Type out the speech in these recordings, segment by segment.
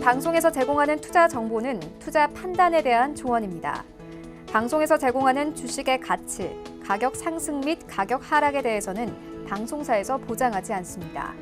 방송에서 제공하는 투자 정보는 투자 판단에 대한 조언입니다. 방송에서 제공하는 주식의 가치, 가격 상승 및 가격 하락에 대해서는 방송사에서 보장하지 않습니다.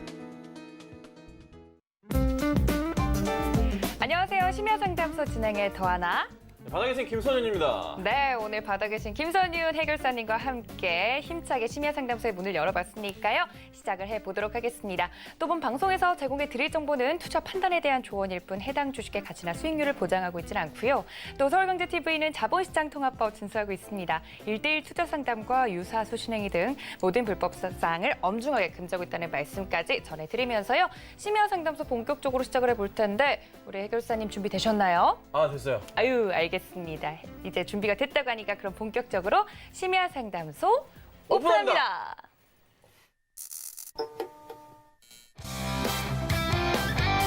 안녕하세요. 심야상담소 진행의 더하나. 바닥에 계신 김선윤입니다. 네, 오늘 바닥에 계신 김선윤 해결사님과 함께 힘차게 심야상담소의 문을 열어봤으니까요. 시작을 해보도록 하겠습니다. 또 본 방송에서 제공해 드릴 정보는 투자 판단에 대한 조언일 뿐 해당 주식의 가치나 수익률을 보장하고 있지는 않고요. 또 서울경제TV는 자본시장 통합법 준수하고 있습니다. 1:1 투자 상담과 유사 수신행위 등 모든 불법 사항을 엄중하게 금지하고 있다는 말씀까지 전해드리면서요. 심야상담소 본격적으로 시작을 해볼 텐데 우리 해결사님 준비되셨나요? 아, 됐어요. 아유, 알겠습니다. 이제 준비가 됐다고 하니까 그럼 본격적으로 심야상담소 오픈합니다.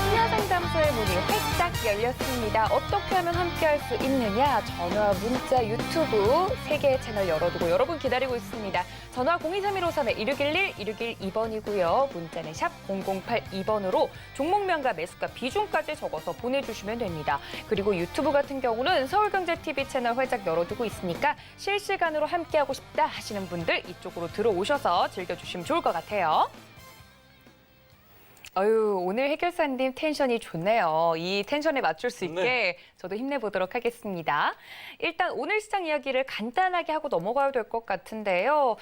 심야상담소의 문이 활짝 열렸습니다. 어떻게 하면 함께할 수 있느냐? 전화, 문자, 유튜브 3개의 채널 열어두고 여러분 기다리고 있습니다. 전화 023153-1611, 1612번이고요. 문자는 샵 0082번으로 종목명과 매수가 비중까지 적어서 보내주시면 됩니다. 그리고 유튜브 같은 경우는 서울경제TV 채널 활짝 열어두고 있으니까 실시간으로 함께하고 싶다 하시는 분들 이쪽으로 들어오셔서 즐겨주시면 좋을 것 같아요. 아유, 오늘 해결사님 텐션이 좋네요. 이 텐션에 맞출 수 있게 저도 힘내보도록 하겠습니다. 일단 오늘 시장 이야기를 간단하게 하고 넘어가야 될 것 같은데요.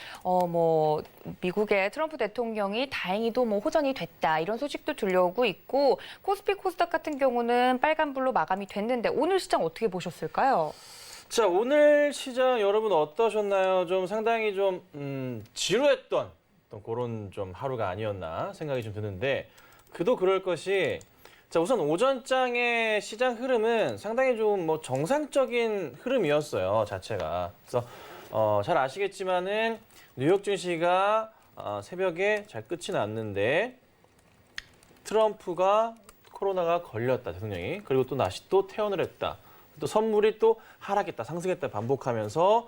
미국의 트럼프 대통령이 다행히도 호전이 됐다 이런 소식도 들려오고 있고 코스피 코스닥 같은 경우는 빨간불로 마감이 됐는데 오늘 시장 어떻게 보셨을까요? 자, 오늘 시장 여러분 어떠셨나요? 좀 상당히 좀 지루했던 그런 좀 하루가 아니었나 생각이 좀 드는데 그도 그럴 것이 자, 우선 오전장의 시장 흐름은 상당히 좀 정상적인 흐름이었어요, 자체가. 그래서 잘 아시겠지만은 뉴욕 증시가 새벽에 잘 끝이 났는데 트럼프가 코로나가 걸렸다, 대통령이. 그리고 또 다시 또 퇴원을 했다. 또 선물이 또 하락했다, 상승했다 반복하면서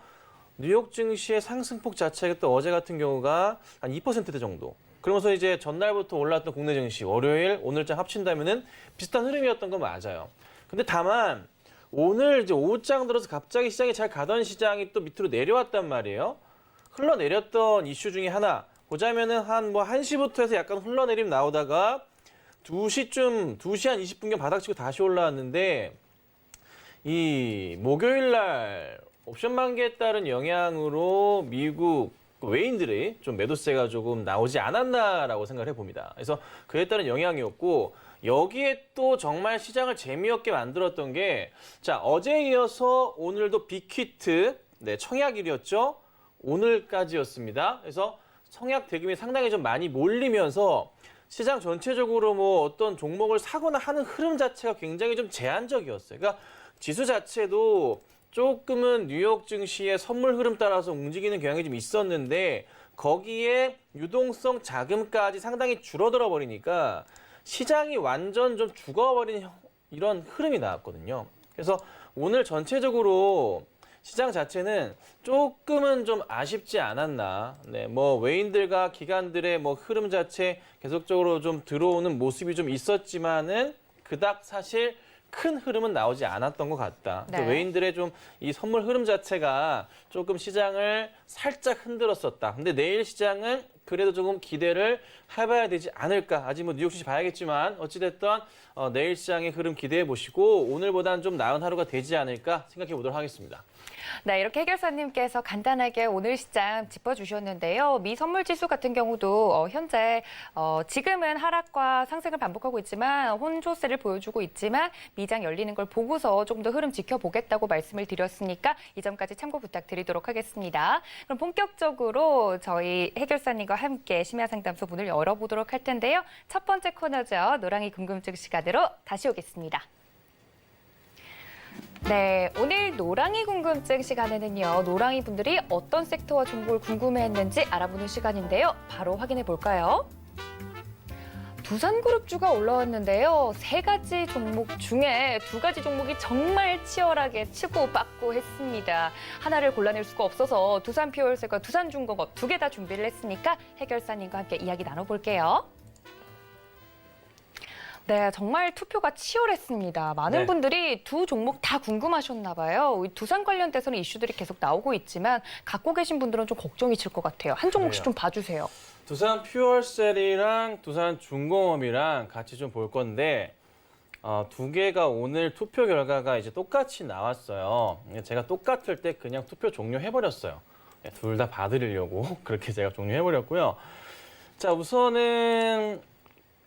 뉴욕 증시의 상승폭 자체가 또 어제 같은 경우가 한 2%대 정도. 그러면서 이제 전날부터 올랐던 국내 증시, 월요일, 오늘장 합친다면은 비슷한 흐름이었던 건 맞아요. 근데 다만 오늘 이제 오후장 들어서 갑자기 시장이 잘 가던 시장이 또 밑으로 내려왔단 말이에요. 흘러내렸던 이슈 중에 하나 보자면은 한 1시부터 해서 약간 흘러내림 나오다가 2시 한 20분경 바닥치고 다시 올라왔는데 이 목요일 날 옵션 만기에 따른 영향으로 미국 외인들이 좀 매도세가 조금 나오지 않았나라고 생각을 해봅니다. 그래서 그에 따른 영향이었고 여기에 또 정말 시장을 재미없게 만들었던 게 자, 어제에 이어서 오늘도 빅히트, 청약일이었죠. 오늘까지였습니다. 그래서 청약 대금이 상당히 좀 많이 몰리면서 시장 전체적으로 어떤 종목을 사거나 하는 흐름 자체가 굉장히 좀 제한적이었어요. 그러니까 지수 자체도 조금은 뉴욕 증시의 선물 흐름 따라서 움직이는 경향이 좀 있었는데 거기에 유동성 자금까지 상당히 줄어들어 버리니까 시장이 완전 좀 죽어버린 이런 흐름이 나왔거든요. 그래서 오늘 전체적으로 시장 자체는 조금은 좀 아쉽지 않았나. 외인들과 기관들의 흐름 자체 계속적으로 좀 들어오는 모습이 좀 있었지만은 그닥 사실 큰 흐름은 나오지 않았던 것 같다. 또 외인들의 좀 이 선물 흐름 자체가 조금 시장을 살짝 흔들었었다. 근데 내일 시장은 그래도 조금 기대를 해봐야 되지 않을까. 아직 뉴욕 증시 봐야겠지만 어찌됐든 내일 시장의 흐름 기대해 보시고 오늘보다는 좀 나은 하루가 되지 않을까 생각해 보도록 하겠습니다. 네, 이렇게 해결사님께서 간단하게 오늘 시장 짚어주셨는데요. 미 선물지수 같은 경우도 현재 지금은 하락과 상승을 반복하고 있지만 혼조세를 보여주고 있지만 미장 열리는 걸 보고서 조금 더 흐름 지켜보겠다고 말씀을 드렸으니까 이 점까지 참고 부탁드리도록 하겠습니다. 그럼 본격적으로 저희 해결사님과 함께 심야상담소 문을 열어보도록 할 텐데요. 첫 번째 코너죠. 노랑이 궁금증 시간으로 다시 오겠습니다. 네, 오늘 노랑이 궁금증 시간에는요. 노랑이 분들이 어떤 섹터와 종목을 궁금해했는지 알아보는 시간인데요. 바로 확인해 볼까요? 두산그룹주가 올라왔는데요. 3가지 종목 중에 2가지 종목이 정말 치열하게 치고받고 했습니다. 하나를 골라낼 수가 없어서 두산퓨얼셀과 두산중공업 2개 다 준비를 했으니까 해결사님과 함께 이야기 나눠볼게요. 네, 정말 투표가 치열했습니다. 많은 네. 분들이 두 종목 다 궁금하셨나 봐요. 이 두산 관련돼서는 이슈들이 계속 나오고 있지만 갖고 계신 분들은 좀 걱정이 질 것 같아요. 한 종목씩 그래요. 좀 봐주세요. 두산 퓨얼셀이랑 두산 중공업이랑 같이 좀 볼 건데 두 개가 오늘 투표 결과가 이제 똑같이 나왔어요. 제가 똑같을 때 그냥 투표 종료해버렸어요. 둘 다 봐드리려고 그렇게 제가 종료해버렸고요. 자, 우선은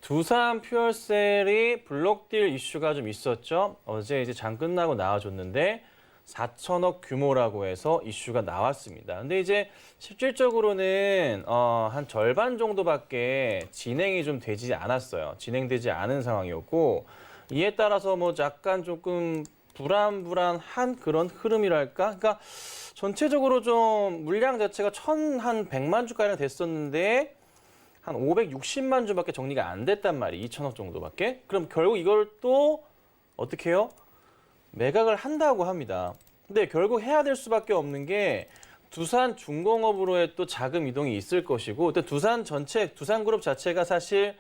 두산 퓨얼셀이 블록딜 이슈가 좀 있었죠. 어제 이제 장 끝나고 나와줬는데 4천억 규모라고 해서 이슈가 나왔습니다. 근데 이제 실질적으로는 한 절반 정도밖에 진행이 좀 되지 않았어요. 진행되지 않은 상황이었고 이에 따라서 뭐 약간 조금 불안한 그런 흐름이랄까? 그러니까 전체적으로 좀 물량 자체가 1,100만 주가량 됐었는데 한 560만 주밖에 정리가 안 됐단 말이에요. 2천억 정도밖에. 그럼 결국 이걸 또 어떻게 해요? 매각을 한다고 합니다. 근데 결국 해야 될 수밖에 없는 게 두산 중공업으로의 또 자금 이동이 있을 것이고 또 두산그룹 자체가 사실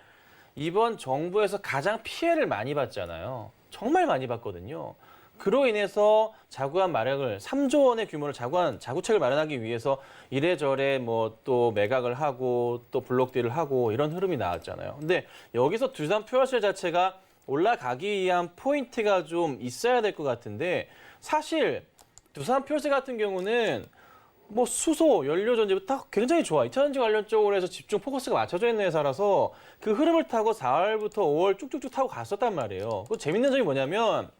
이번 정부에서 가장 피해를 많이 받잖아요. 정말 많이 받거든요. 그로 인해서 자구안 마련을 3조 원의 규모를 자구책을 마련하기 위해서 이래저래 뭐 또 매각을 하고 또 블록딜을 하고 이런 흐름이 나왔잖아요. 근데 여기서 두산 퓨어셀 자체가 올라가기 위한 포인트가 좀 있어야 될 것 같은데 사실 두산 퓨어셀 같은 경우는 뭐 수소, 연료 전지부터 굉장히 좋아. 2차전지 관련 쪽으로 해서 집중 포커스가 맞춰져 있는 회사라서 그 흐름을 타고 4월부터 5월 쭉쭉쭉 타고 갔었단 말이에요. 그 재밌는 점이 뭐냐면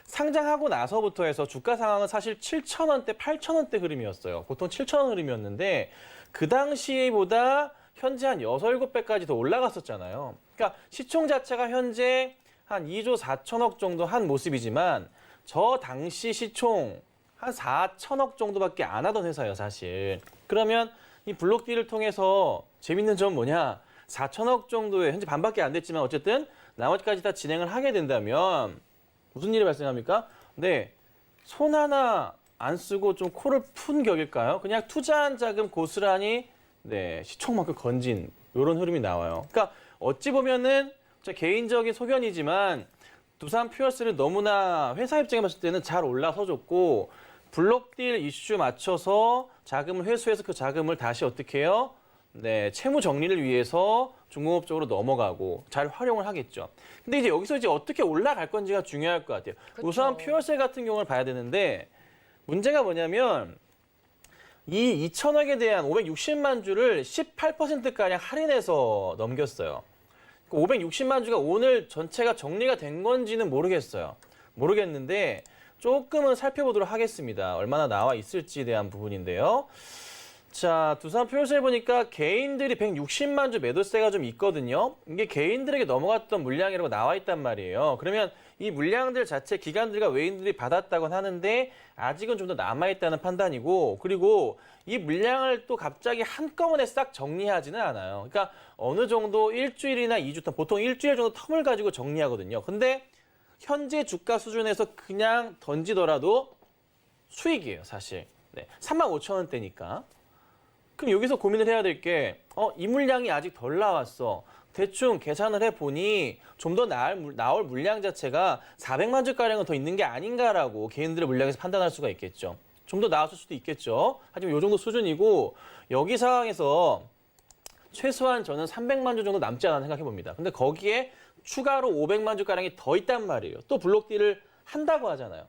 상장하고 나서부터 해서 주가 상황은 사실 7,000원대, 8,000원대 흐름이었어요. 보통 7,000원 흐름이었는데 그 당시보다 현재 한 6, 7배까지 더 올라갔었잖아요. 그러니까 시총 자체가 현재 한 2조 4천억 정도 한 모습이지만 저 당시 시총 한 4천억 정도밖에 안 하던 회사예요, 사실. 그러면 이 블록딜을 통해서 재밌는 점은 뭐냐? 4천억 정도의 현재 반밖에 안 됐지만 어쨌든 나머지까지 다 진행을 하게 된다면 무슨 일이 발생합니까? 네, 손 하나 안 쓰고 좀 코를 푼 격일까요? 그냥 투자한 자금 고스란히 네, 시총만큼 건진 이런 흐름이 나와요. 그러니까 어찌 보면은 제 개인적인 소견이지만 두산 퓨어셀은 너무나 회사 입장에 봤을 때는 잘 올라서줬고 블록딜 이슈 맞춰서 자금을 회수해서 그 자금을 다시 어떻게 해요? 네, 채무 정리를 위해서 중공업 쪽으로 넘어가고 잘 활용을 하겠죠. 근데 이제 여기서 이제 어떻게 올라갈 건지가 중요할 것 같아요. 그쵸. 우선 퓨어셀 같은 경우를 봐야 되는데 문제가 뭐냐면 이 2천억에 대한 560만 주를 18%가량 할인해서 넘겼어요. 560만 주가 오늘 전체가 정리가 된 건지는 모르겠어요. 모르겠는데 조금은 살펴보도록 하겠습니다. 얼마나 나와 있을지에 대한 부분인데요. 자, 두산 퓨어셀 보니까 개인들이 160만 주 매도세가 좀 있거든요. 이게 개인들에게 넘어갔던 물량이라고 나와 있단 말이에요. 그러면 이 물량들 자체 기관들과 외인들이 받았다곤 하는데 아직은 좀 더 남아있다는 판단이고 그리고 이 물량을 또 갑자기 한꺼번에 싹 정리하지는 않아요. 그러니까 어느 정도 일주일이나 2주 텀, 보통 일주일 정도 텀을 가지고 정리하거든요. 근데 현재 주가 수준에서 그냥 던지더라도 수익이에요, 사실. 네, 35,000원대니까. 그럼 여기서 고민을 해야 될 게, 이 물량이 아직 덜 나왔어. 대충 계산을 해보니 좀 더 나올 물량 자체가 400만 주가량은 더 있는 게 아닌가라고 개인들의 물량에서 판단할 수가 있겠죠. 좀 더 나왔을 수도 있겠죠. 하지만 이 정도 수준이고 여기 상황에서 최소한 저는 300만 주 정도 남지 않아 생각해봅니다. 근데 거기에 추가로 500만 주가량이 더 있단 말이에요. 또 블록딜을 한다고 하잖아요.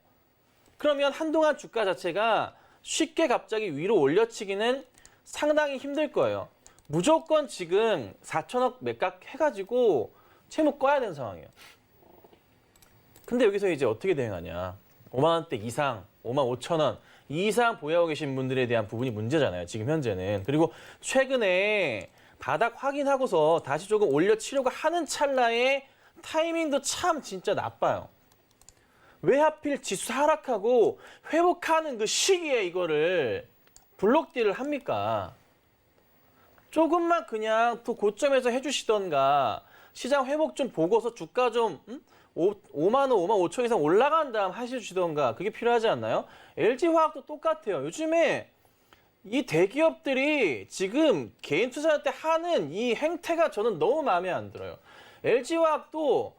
그러면 한동안 주가 자체가 쉽게 갑자기 위로 올려치기는 상당히 힘들 거예요. 무조건 지금 4천억 매각 해가지고 채무 꺼야 되는 상황이에요. 근데 여기서 이제 어떻게 대응하냐. 5만 원대 이상, 5만 5천 원 이상 보유하고 계신 분들에 대한 부분이 문제잖아요. 지금 현재는. 그리고 최근에 바닥 확인하고서 다시 조금 올려치려고 하는 찰나에 타이밍도 참 진짜 나빠요. 왜 하필 지수 하락하고 회복하는 그 시기에 이거를 블록딜을 합니까? 조금만 그냥 또 고점에서 해주시던가 시장 회복 좀 보고서 주가 좀 5만 원, 5만 5천 이상 올라간 다음 하시던가 그게 필요하지 않나요? LG화학도 똑같아요. 요즘에 이 대기업들이 지금 개인 투자할 때 하는 이 행태가 저는 너무 마음에 안 들어요. LG화학도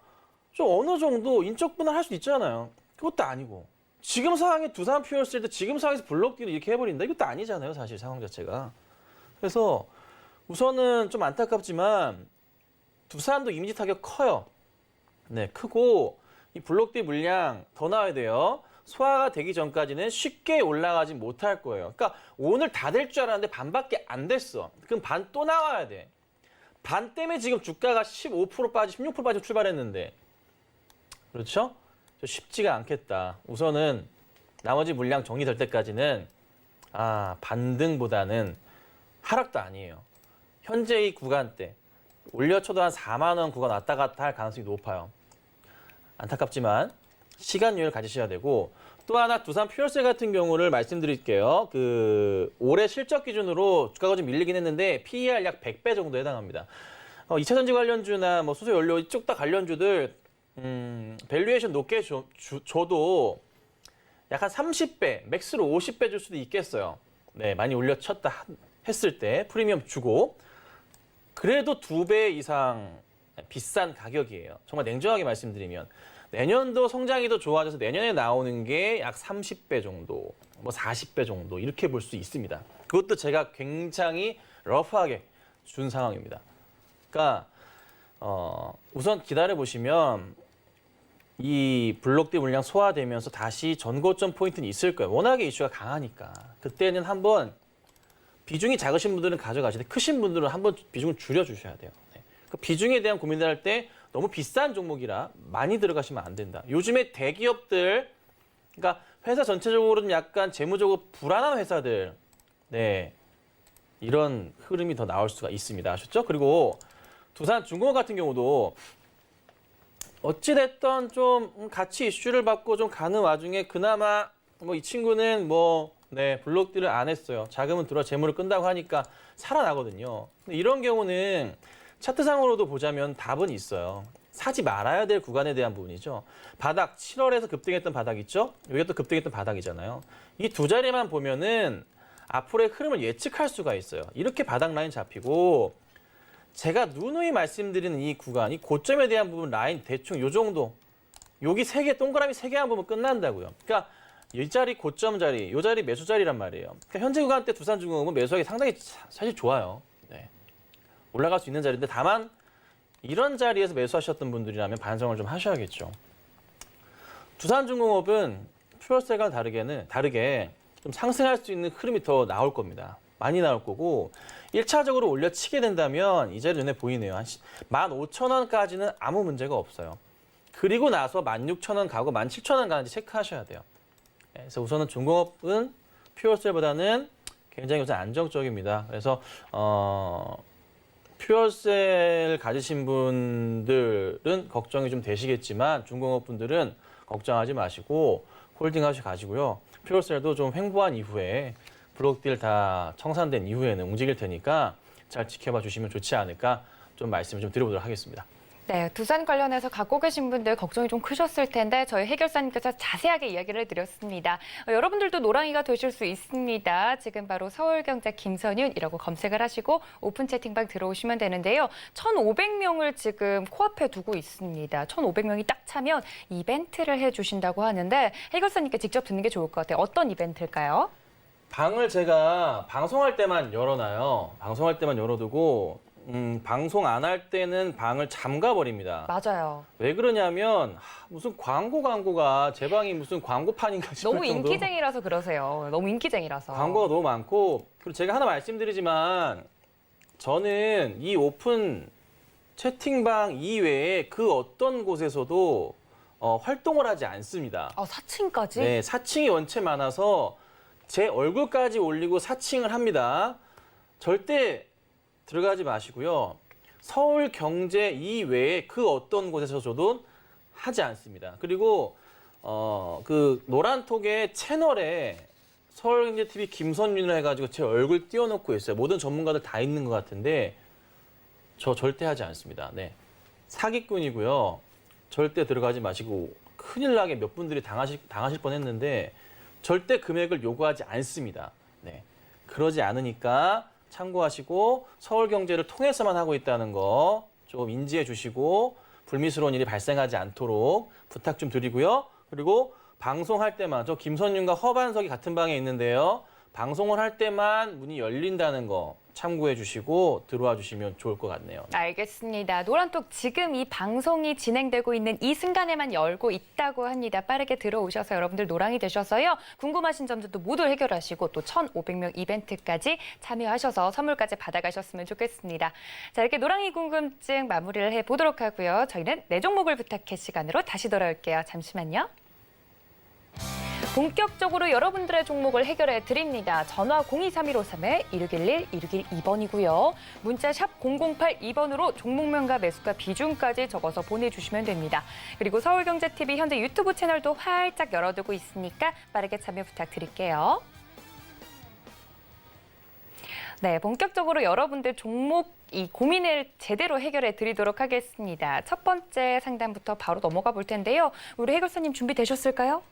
좀 어느 정도 인적 분할할 수 있잖아요. 그것도 아니고 지금 상황에 두산 퓨어스도 지금 상황에서 블록딜을 이렇게 해버린다. 이것도 아니잖아요, 사실 상황 자체가. 그래서 우선은 좀 안타깝지만 두산도 이미지 타격 커요. 네, 크고 이 블록딜 물량 더 나와야 돼요. 소화가 되기 전까지는 쉽게 올라가지 못할 거예요. 그러니까 오늘 다 될 줄 알았는데 반밖에 안 됐어. 그럼 반 또 나와야 돼. 반 때문에 지금 주가가 15% 빠지, 16% 빠지고 출발했는데. 그렇죠? 쉽지가 않겠다. 우선은 나머지 물량 정리될 때까지는 반등보다는 하락도 아니에요. 현재 이 구간대 올려쳐도 한 4만 원 구간 왔다 갔다 할 가능성이 높아요. 안타깝지만 시간 여유를 가지셔야 되고 또 하나 두산 퓨어셀 같은 경우를 말씀드릴게요. 올해 실적 기준으로 주가가 좀 밀리긴 했는데 PER 약 100배 정도 해당합니다. 2차 전지 관련주나 뭐 수소 연료 이쪽 다 관련주들 밸류에이션 높게 줘도 약 한 30배, 맥스로 50배 줄 수도 있겠어요. 네, 많이 올려쳤다 했을 때 프리미엄 주고 그래도 2배 이상 비싼 가격이에요. 정말 냉정하게 말씀드리면 내년도 성장이 더 좋아져서 내년에 나오는 게 약 30배 정도, 뭐 40배 정도 이렇게 볼 수 있습니다. 그것도 제가 굉장히 러프하게 준 상황입니다. 그러니까 우선 기다려 보시면 이 블록딜 물량 소화되면서 다시 전고점 포인트는 있을 거예요. 워낙에 이슈가 강하니까. 그때는 한번 비중이 작으신 분들은 가져가시되 크신 분들은 한번 비중을 줄여주셔야 돼요. 네. 그 비중에 대한 고민을 할 때 너무 비싼 종목이라 많이 들어가시면 안 된다. 요즘에 대기업들, 그러니까 회사 전체적으로 좀 약간 재무적으로 불안한 회사들, 네, 이런 흐름이 더 나올 수가 있습니다. 아셨죠? 그리고 두산중공업 같은 경우도 어찌됐던 좀 같이 이슈를 받고 좀 가는 와중에 그나마 뭐 이 친구는 블록딜을 안 했어요. 자금은 들어 재물을 끈다고 하니까 살아나거든요. 근데 이런 경우는 차트상으로도 보자면 답은 있어요. 사지 말아야 될 구간에 대한 부분이죠. 바닥, 7월에서 급등했던 바닥 있죠? 여기가 또 급등했던 바닥이잖아요. 이 두 자리만 보면은 앞으로의 흐름을 예측할 수가 있어요. 이렇게 바닥 라인 잡히고 제가 누누이 말씀드리는 이 구간, 이 고점에 대한 부분 라인 대충 요 정도. 여기 세 개, 동그라미 3개만 보면 끝난다고요. 그러니까 이 자리 고점 자리, 이 자리 매수 자리란 말이에요. 그러니까 현재 구간 때 두산중공업은 매수하기 상당히 사실 좋아요. 네. 올라갈 수 있는 자리인데 다만 이런 자리에서 매수하셨던 분들이라면 반성을 좀 하셔야겠죠. 두산중공업은 퓨어셀과는 다르게 좀 상승할 수 있는 흐름이 더 나올 겁니다. 많이 나올 거고 1차적으로 올려치게 된다면 이 자리 눈에 보이네요. 한 15,000원까지는 아무 문제가 없어요. 그리고 나서 16,000원 가고 17,000원 가는지 체크하셔야 돼요. 그래서 우선은 중공업은 퓨어셀보다는 굉장히 우선 안정적입니다. 그래서 퓨어셀 가지신 분들은 걱정이 좀 되시겠지만 중공업 분들은 걱정하지 마시고 홀딩하시 가지고요. 퓨어셀도 좀 횡보한 이후에 블록딜 다 청산된 이후에는 움직일 테니까 잘 지켜봐 주시면 좋지 않을까 좀 말씀을 좀 드려보도록 하겠습니다. 네, 두산 관련해서 갖고 계신 분들 걱정이 좀 크셨을 텐데 저희 해결사님께서 자세하게 이야기를 드렸습니다. 여러분들도 노랑이가 되실 수 있습니다. 지금 바로 서울경제 김선윤이라고 검색을 하시고 오픈 채팅방 들어오시면 되는데요. 1,500명을 지금 코앞에 두고 있습니다. 1,500명이 딱 차면 이벤트를 해주신다고 하는데 해결사님께 직접 듣는 게 좋을 것 같아요. 어떤 이벤트일까요? 방을 제가 방송할 때만 열어놔요. 방송할 때만 열어두고 방송 안 할 때는 방을 잠가버립니다. 맞아요. 왜 그러냐면 무슨 광고가 제 방이 무슨 광고판인가 싶을 너무 정도. 인기쟁이라서 그러세요. 너무 인기쟁이라서. 광고가 너무 많고 그리고 제가 하나 말씀드리지만 저는 이 오픈 채팅방 이외에 그 어떤 곳에서도 활동을 하지 않습니다. 사칭까지? 네, 사칭이 원체 많아서 제 얼굴까지 올리고 사칭을 합니다. 절대 들어가지 마시고요. 서울경제 이외에 그 어떤 곳에서 저도 하지 않습니다. 그리고 그 노란톡의 채널에 서울경제TV 김선윤을 해가지고 제 얼굴 띄워놓고 있어요. 모든 전문가들 다 있는 것 같은데 저 절대 하지 않습니다. 네, 사기꾼이고요. 절대 들어가지 마시고 큰일 나게 몇 분들이 당하실 뻔했는데 절대 금액을 요구하지 않습니다. 네, 그러지 않으니까 참고하시고 서울경제를 통해서만 하고 있다는 거 좀 인지해 주시고 불미스러운 일이 발생하지 않도록 부탁 좀 드리고요. 그리고 방송할 때만, 저 김선윤과 허반석이 같은 방에 있는데요. 방송을 할 때만 문이 열린다는 거 참고해 주시고 들어와 주시면 좋을 것 같네요. 알겠습니다. 노란톡 지금 이 방송이 진행되고 있는 이 순간에만 열고 있다고 합니다. 빠르게 들어오셔서 여러분들 노랑이 되셔서요. 궁금하신 점들도 모두 해결하시고 또 1,500명 이벤트까지 참여하셔서 선물까지 받아가셨으면 좋겠습니다. 자, 이렇게 노랑이 궁금증 마무리를 해보도록 하고요. 저희는 내 종목을 부탁해 시간으로 다시 돌아올게요. 잠시만요. 본격적으로 여러분들의 종목을 해결해 드립니다. 전화 023153-1611-1612번이고요. 문자 샵 0082번으로 종목명과 매수가 비중까지 적어서 보내주시면 됩니다. 그리고 서울경제TV 현재 유튜브 채널도 활짝 열어두고 있으니까 빠르게 참여 부탁드릴게요. 네, 본격적으로 여러분들 종목 이 고민을 제대로 해결해 드리도록 하겠습니다. 첫 번째 상담부터 바로 넘어가 볼 텐데요. 우리 해결사님 준비되셨을까요?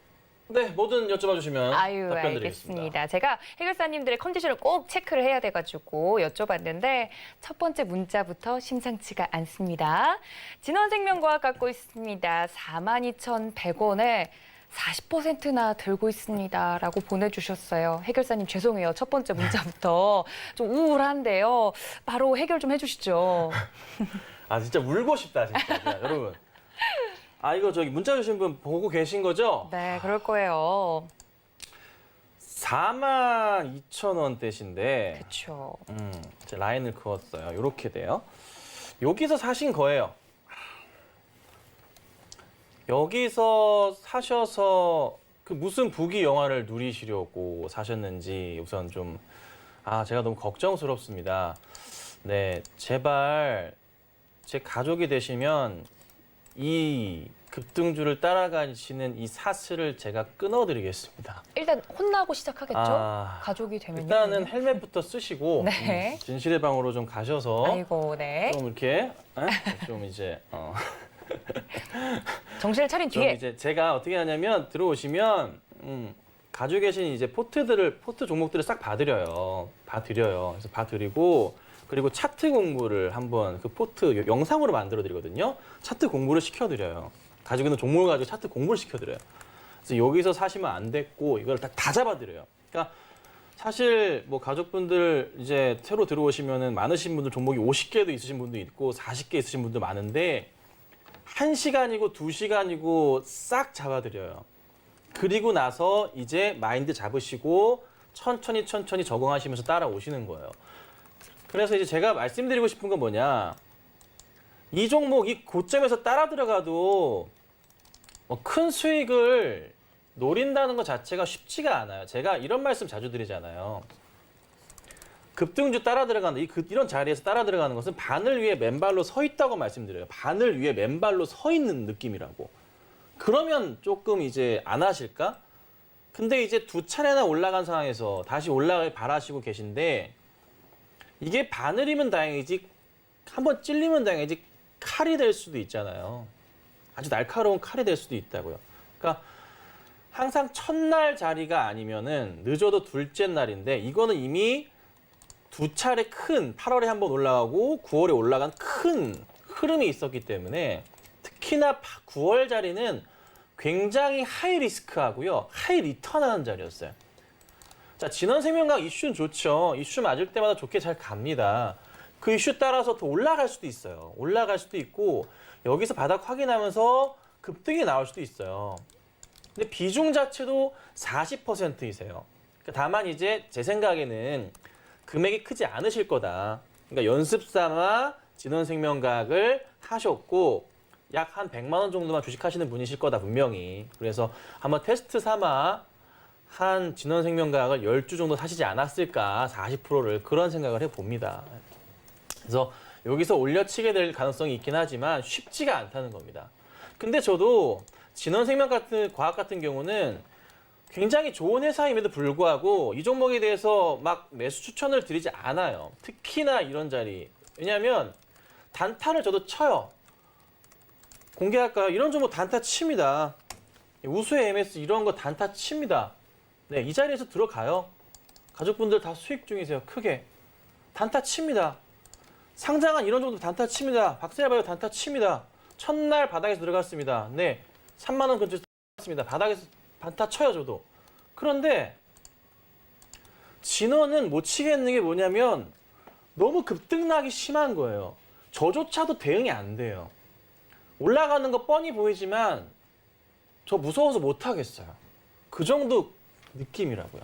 네, 뭐든 여쭤봐 주시면 아유, 답변 드리겠습니다. 알겠습니다. 제가 해결사님들의 컨디션을 꼭 체크를 해야 돼가지고 여쭤봤는데 첫 번째 문자부터 심상치가 않습니다. 진원생명과학 갖고 있습니다. 42,100원에 40%나 들고 있습니다. 라고 보내주셨어요. 해결사님 죄송해요. 첫 번째 문자부터 좀 우울한데요. 바로 해결 좀 해주시죠. 아, 진짜 울고 싶다, 진짜. 여러분. 아, 이거 저기 문자 주신 분 보고 계신 거죠? 네, 그럴 거예요. 42,000원대신데 그렇죠. 이제 라인을 그었어요. 이렇게 돼요. 여기서 사신 거예요. 여기서 사셔서 그 무슨 부귀 영화를 누리시려고 사셨는지 우선 좀 제가 너무 걱정스럽습니다. 네, 제발 제 가족이 되시면 이 급등주를 따라가시는 이 사슬을 제가 끊어드리겠습니다. 일단 혼나고 시작하겠죠? 아, 가족이 되면요. 일단은 헬멧부터 쓰시고 네. 진실의 방으로 좀 가셔서 아이고, 네. 좀 이렇게 좀 이제 정신을 차린 좀 뒤에. 이제 제가 어떻게 하냐면 들어오시면 가지고 계신 이제 포트 종목들을 싹 봐드려요. 그래서 봐드리고 그리고 차트 공부를 한번 그 포트 영상으로 만들어 드리거든요. 차트 공부를 시켜드려요. 가지고 있는 종목을 가지고 차트 공부를 시켜드려요. 그래서 여기서 사시면 안 됐고 이걸 다 잡아드려요. 그러니까 사실 뭐 가족분들 이제 새로 들어오시면은 많으신 분들 종목이 50개도 있으신 분도 있고 40개 있으신 분도 많은데 1시간이고 2시간이고 싹 잡아드려요. 그리고 나서 이제 마인드 잡으시고 천천히 적응하시면서 따라오시는 거예요. 그래서 이제 제가 말씀드리고 싶은 건 뭐냐. 이 종목 이 고점에서 따라 들어가도 뭐 큰 수익을 노린다는 것 자체가 쉽지가 않아요. 제가 이런 말씀 자주 드리잖아요. 급등주 따라 들어가는 이런 자리에서 따라 들어가는 것은 바늘 위에 맨발로 서 있다고 말씀드려요. 바늘 위에 맨발로 서 있는 느낌이라고. 그러면 조금 이제 안 하실까? 근데 이제 두 차례나 올라간 상황에서 다시 올라갈 바라시고 계신데 이게 바늘이면 다행이지 한번 찔리면 다행이지 칼이 될 수도 있잖아요. 아주 날카로운 칼이 될 수도 있다고요. 그러니까 항상 첫날 자리가 아니면은 늦어도 둘째 날인데 이거는 이미 두 차례 큰 8월에 한번 올라가고 9월에 올라간 큰 흐름이 있었기 때문에 특히나 9월 자리는 굉장히 하이 리스크하고요. 하이 리턴하는 자리였어요. 자, 진원생명과학 이슈는 좋죠. 이슈 맞을 때마다 좋게 잘 갑니다. 그 이슈 따라서 더 올라갈 수도 있어요. 올라갈 수도 있고 여기서 바닥 확인하면서 급등이 나올 수도 있어요. 근데 비중 자체도 40%이세요. 다만 이제 제 생각에는 금액이 크지 않으실 거다. 그러니까 연습 삼아 진원생명과학을 하셨고 약 한 100만 원 정도만 주식하시는 분이실 거다 분명히. 그래서 한번 테스트 삼아 한 진원생명과학을 10주 정도 사시지 않았을까 40%를 그런 생각을 해봅니다. 그래서 여기서 올려치게 될 가능성이 있긴 하지만 쉽지가 않다는 겁니다. 근데 저도 진원생명과학 같은 경우는 굉장히 좋은 회사임에도 불구하고 이 종목에 대해서 막 매수 추천을 드리지 않아요. 특히나 이런 자리. 왜냐하면 단타를 저도 쳐요. 공개할까요? 이런 종목 단타 칩니다. 우수의 MS 이런 거 단타 칩니다. 네, 이 자리에서 들어가요. 가족분들 다 수익 중이세요. 크게. 단타 칩니다. 상장한 이런 정도 단타 칩니다. 박세라바이오 단타 칩니다. 첫날 바닥에서 들어갔습니다. 네, 3만 원 근처에서 들어갔습니다. 바닥에서 반타 쳐요, 저도. 그런데 진원은 못 치겠는 게 뭐냐면 너무 급등락이 심한 거예요. 저조차도 대응이 안 돼요. 올라가는 거 뻔히 보이지만 저 무서워서 못 하겠어요. 그 정도 느낌이라고요.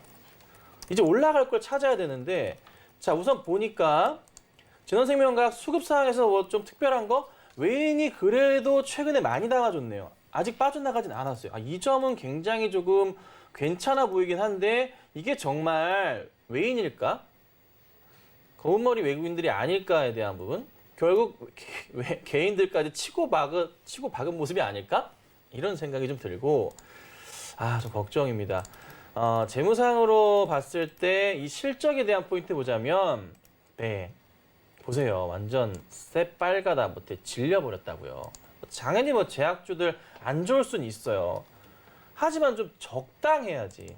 이제 올라갈 걸 찾아야 되는데 자 우선 보니까 진원생명과학 수급 상황에서 뭐 좀 특별한 거 외인이 그래도 최근에 많이 담아줬네요. 아직 빠져나가진 않았어요. 이 점은 굉장히 조금 괜찮아 보이긴 한데 이게 정말 외인일까? 검은머리 외국인들이 아닐까에 대한 부분 결국 개인들까지 치고 박은 모습이 아닐까? 이런 생각이 좀 들고 좀 걱정입니다. 재무상으로 봤을 때 이 실적에 대한 포인트 보자면 네 보세요. 완전 새빨가다 못해 질려버렸다고요. 당연히 뭐 제약주들 안 좋을 수는 있어요. 하지만 좀 적당해야지.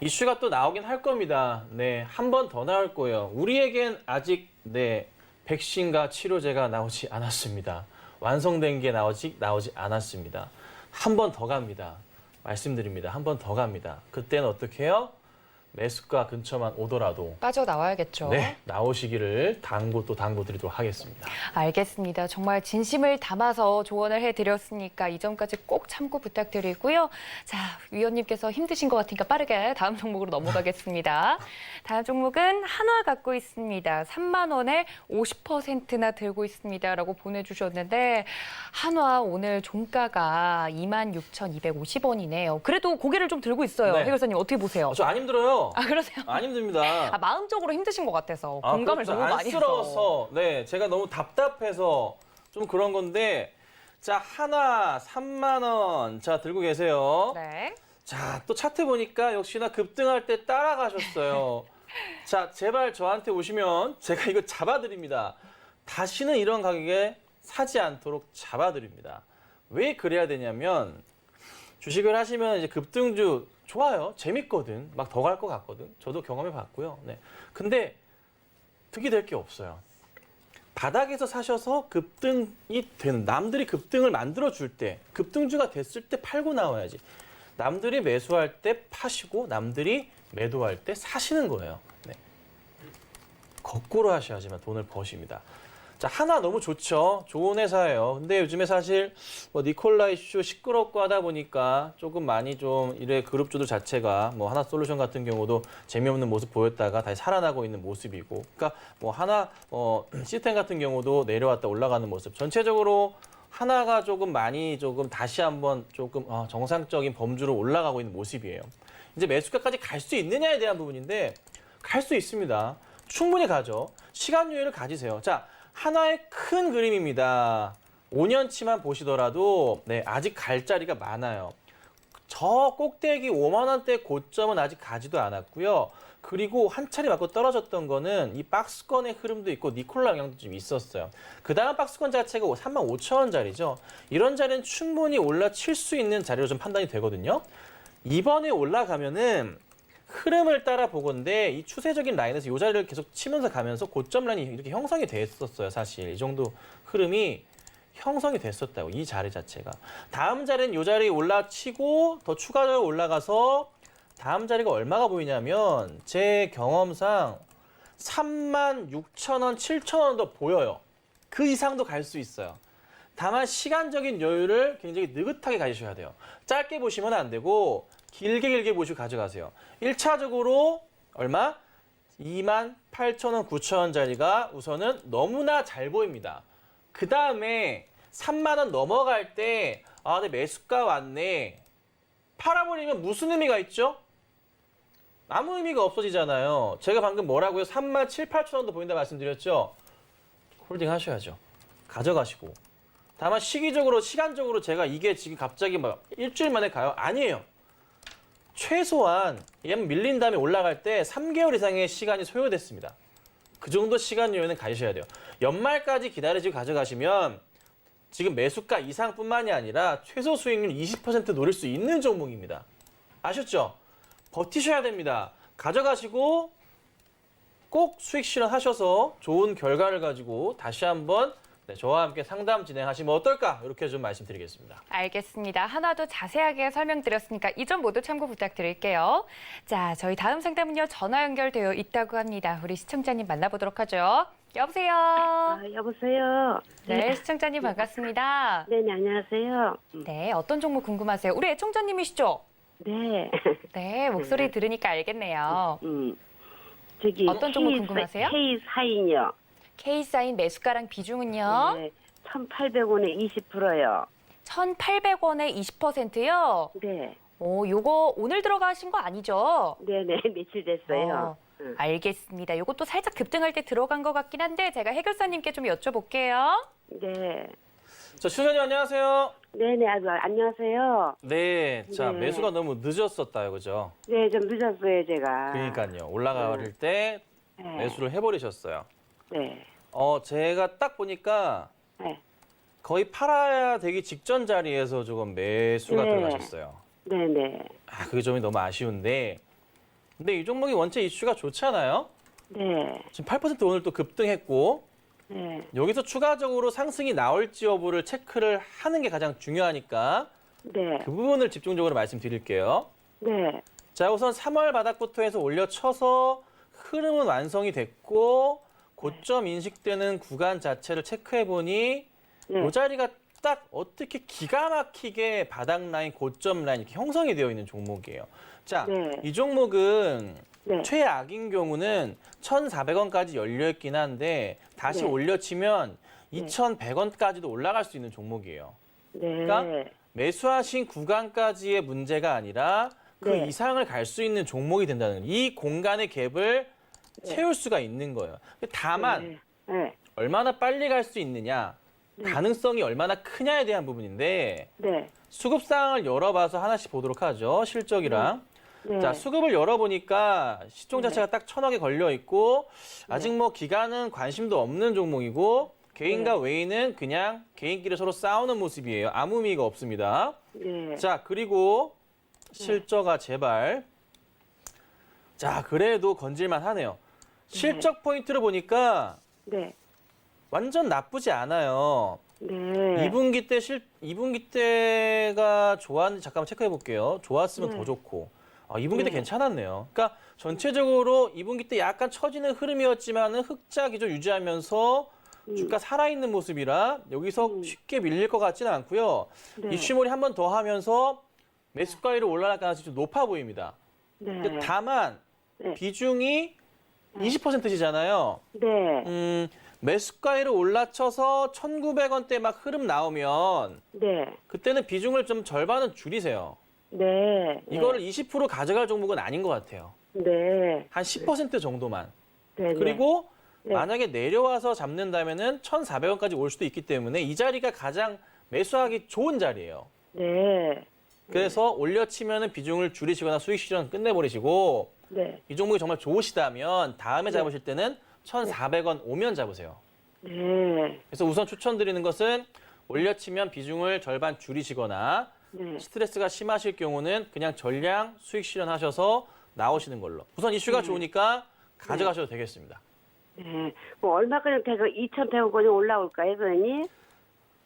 이슈가 또 나오긴 할 겁니다. 네, 한 번 더 나올 거예요. 우리에겐 아직 백신과 치료제가 나오지 않았습니다. 완성된 게 나오지 않았습니다. 한 번 더 갑니다. 말씀드립니다. 한 번 더 갑니다. 그때는 어떻게 해요? 매수가 근처만 오더라도 빠져나와야겠죠. 네, 나오시기를 당부드리도록 하겠습니다. 알겠습니다. 정말 진심을 담아서 조언을 해드렸으니까 이 점까지 꼭 참고 부탁드리고요. 자, 위원님께서 힘드신 것 같으니까 빠르게 다음 종목으로 넘어가겠습니다. 다음 종목은 한화 갖고 있습니다. 3만 원에 50%나 들고 있습니다라고 보내주셨는데 한화 오늘 종가가 26,250원이네요. 그래도 고개를 좀 들고 있어요. 네. 해 교수님 어떻게 보세요? 저 안 힘들어요. 그러세요? 안 힘듭니다. 마음적으로 힘드신 것 같아서 공감을 그렇죠. 너무 많이 해서. 안쓰러워서 네, 제가 너무 답답해서 좀 그런 건데 자, 하나 3만 원. 자, 들고 계세요. 네. 자, 또 차트 보니까 역시나 급등할 때 따라가셨어요. 자, 제발 저한테 오시면 제가 이거 잡아드립니다. 다시는 이런 가격에 사지 않도록 잡아드립니다. 왜 그래야 되냐면 주식을 하시면 이제 급등주 좋아요. 재밌거든. 막 더 갈 것 같거든. 저도 경험해 봤고요. 네. 근데 득이 될 게 없어요. 바닥에서 사셔서 급등이 되는, 남들이 급등을 만들어줄 때, 급등주가 됐을 때 팔고 나와야지. 남들이 매수할 때 파시고, 남들이 매도할 때 사시는 거예요. 네. 거꾸로 하셔야지만 돈을 버십니다. 자, 하나 너무 좋죠. 좋은 회사예요. 근데 요즘에 사실 뭐 니콜라 이슈 시끄럽고 하다 보니까 조금 많이 좀 이래 그룹주들 자체가 뭐 하나솔루션 같은 경우도 재미없는 모습 보였다가 다시 살아나고 있는 모습이고, 그러니까 뭐 하나 시스템 같은 경우도 내려왔다 올라가는 모습. 전체적으로 하나가 조금 다시 한번 조금 정상적인 범주로 올라가고 있는 모습이에요. 이제 매수가까지 갈 수 있느냐에 대한 부분인데 갈 수 있습니다. 충분히 가죠. 시간 여유를 가지세요. 자. 하나의 큰 그림입니다. 5년치만 보시더라도 아직 갈 자리가 많아요. 저 꼭대기 5만 원대 고점은 아직 가지도 않았고요. 그리고 한 차례 맞고 떨어졌던 거는 이 박스권의 흐름도 있고 니콜라 영향도 좀 있었어요. 그 다음 박스권 자체가 35,000원짜리죠. 이런 자리는 충분히 올라칠 수 있는 자리로 좀 판단이 되거든요. 이번에 올라가면은 흐름을 따라 보건데 이 추세적인 라인에서 이 자리를 계속 치면서 가면서 고점 라인이 이렇게 형성이 됐었어요. 사실 이 정도 흐름이 형성이 됐었다고, 이 자리 자체가. 다음 자리는 이 자리 올라치고 더 추가적으로 올라가서 다음 자리가 얼마가 보이냐면 제 경험상 36,000원, 7,000원도 보여요. 그 이상도 갈 수 있어요. 다만 시간적인 여유를 굉장히 느긋하게 가지셔야 돼요. 짧게 보시면 안 되고 길게 보시고 가져가세요. 1차적으로 얼마? 28,000원, 9,000원짜리가 우선은 너무나 잘 보입니다. 그 다음에 3만 원 넘어갈 때 내 매수가 왔네. 팔아버리면 무슨 의미가 있죠? 아무 의미가 없어지잖아요. 제가 방금 뭐라고요? 3만 7, 8,000원도 보인다 말씀드렸죠? 홀딩 하셔야죠. 가져가시고. 다만 시간적으로 제가 이게 지금 갑자기 막 일주일 만에 가요? 아니에요. 최소한 얘는 밀린 다음에 올라갈 때 3개월 이상의 시간이 소요됐습니다. 그 정도 시간 여유는 가지셔야 돼요. 연말까지 기다리시고 가져가시면 지금 매수가 이상뿐만이 아니라 최소 수익률 20% 노릴 수 있는 종목입니다. 아셨죠? 버티셔야 됩니다. 가져가시고 꼭 수익 실현하셔서 좋은 결과를 가지고 다시 한번 네, 저와 함께 상담 진행하시면 어떨까? 이렇게 좀 말씀드리겠습니다. 알겠습니다. 하나 더 자세하게 설명드렸으니까 이 점 모두 참고 부탁드릴게요. 자, 저희 다음 상담은요. 전화 연결되어 있다고 합니다. 우리 시청자님 만나보도록 하죠. 여보세요. 여보세요. 네, 시청자님 반갑습니다. 네, 안녕하세요. 네, 어떤 종목 궁금하세요? 우리 애청자님이시죠? 네. 네, 목소리 들으니까 알겠네요. 저기 어떤 종목 궁금하세요? K4인요. K사인 매수가랑 비중은요? 네. 1,800원에 20%요. 1,800원에 20%요? 네. 요거 오늘 들어가신 거 아니죠? 네네, 며칠 됐어요. 응. 알겠습니다. 요것도 살짝 급등할 때 들어간 것 같긴 한데 제가 해결사님께 좀 여쭤볼게요. 네. 자, 시청자님 안녕하세요. 네네, 안녕하세요. 네, 자, 네. 매수가 너무 늦었었다요, 그죠? 네, 좀 늦었어요, 제가. 그러니까요. 올라갈 때 네. 매수를 해버리셨어요. 네. 제가 딱 보니까 네. 거의 팔아야 되기 직전 자리에서 조금 매수가 네. 들어가셨어요. 네네. 그게 좀 너무 아쉬운데. 근데 이 종목이 원체 이슈가 좋잖아요. 네. 지금 8% 오늘 또 급등했고 네. 여기서 추가적으로 상승이 나올지 여부를 체크를 하는 게 가장 중요하니까 네. 그 부분을 집중적으로 말씀드릴게요. 네. 자, 우선 3월 바닥부터 해서 올려쳐서 흐름은 완성이 됐고 고점 인식되는 구간 자체를 체크해 보니 네. 이 자리가 딱 어떻게 기가 막히게 바닥 라인, 고점 라인 이렇게 형성이 되어 있는 종목이에요. 자, 네. 이 종목은 네. 최악인 경우는 1,400원까지 열려있긴 한데 다시 네. 올려치면 네. 2,100원까지도 올라갈 수 있는 종목이에요. 네. 그러니까 매수하신 구간까지의 문제가 아니라 그 네. 이상을 갈 수 있는 종목이 된다는 거예요. 이 공간의 갭을 네. 채울 수가 있는 거예요. 다만 네. 네. 얼마나 빨리 갈 수 있느냐, 네. 가능성이 얼마나 크냐에 대한 부분인데 네. 수급 사항을 열어봐서 하나씩 보도록 하죠. 실적이랑. 네. 자, 수급을 열어보니까 시총 자체가 딱 1,000억에 걸려 있고 아직 뭐 기간은 관심도 없는 종목이고 개인과 외인은 그냥 개인끼리 서로 싸우는 모습이에요. 아무 의미가 없습니다. 네. 자, 그리고 실적아 제발. 자, 그래도 건질만 하네요. 실적 포인트를 보니까 네. 완전 나쁘지 않아요. 네. 2분기 때가 좋았는지 잠깐만 체크해 볼게요. 좋았으면 네. 더 좋고. 2분기 때 네. 괜찮았네요. 그러니까 전체적으로 2분기 때 약간 처지는 흐름이었지만은 흑자 기조 유지하면서 주가 살아있는 모습이라 여기서 쉽게 밀릴 것 같지는 않고요. 네. 이슈몰이 한 번 더 하면서 매수가율이 올라갈 가능성이 좀 높아 보입니다. 네. 다만 네. 비중이 20%시잖아요. 네. 매수가율을 올라쳐서 1,900원대 막 흐름 나오면 네. 그때는 비중을 좀 절반은 줄이세요. 네. 이거를 20% 가져갈 종목은 아닌 것 같아요. 네. 한 10% 정도만. 네. 그리고 네. 만약에 내려와서 잡는다면은 1,400원까지 올 수도 있기 때문에 이 자리가 가장 매수하기 좋은 자리예요. 네. 그래서 올려치면은 비중을 줄이시거나 수익 실현 끝내버리시고 네. 이 종목이 정말 좋으시다면 다음에 잡으실 때는 1,400원 오면 잡으세요. 네. 그래서 우선 추천드리는 것은 올려치면 비중을 절반 줄이시거나 네. 스트레스가 심하실 경우는 그냥 전량 수익 실현하셔서 나오시는 걸로. 우선 이슈가 좋으니까 가져가셔도 되겠습니다. 네. 뭐 얼마까지 돼서 2,100원까지 올라올까요, 선생님?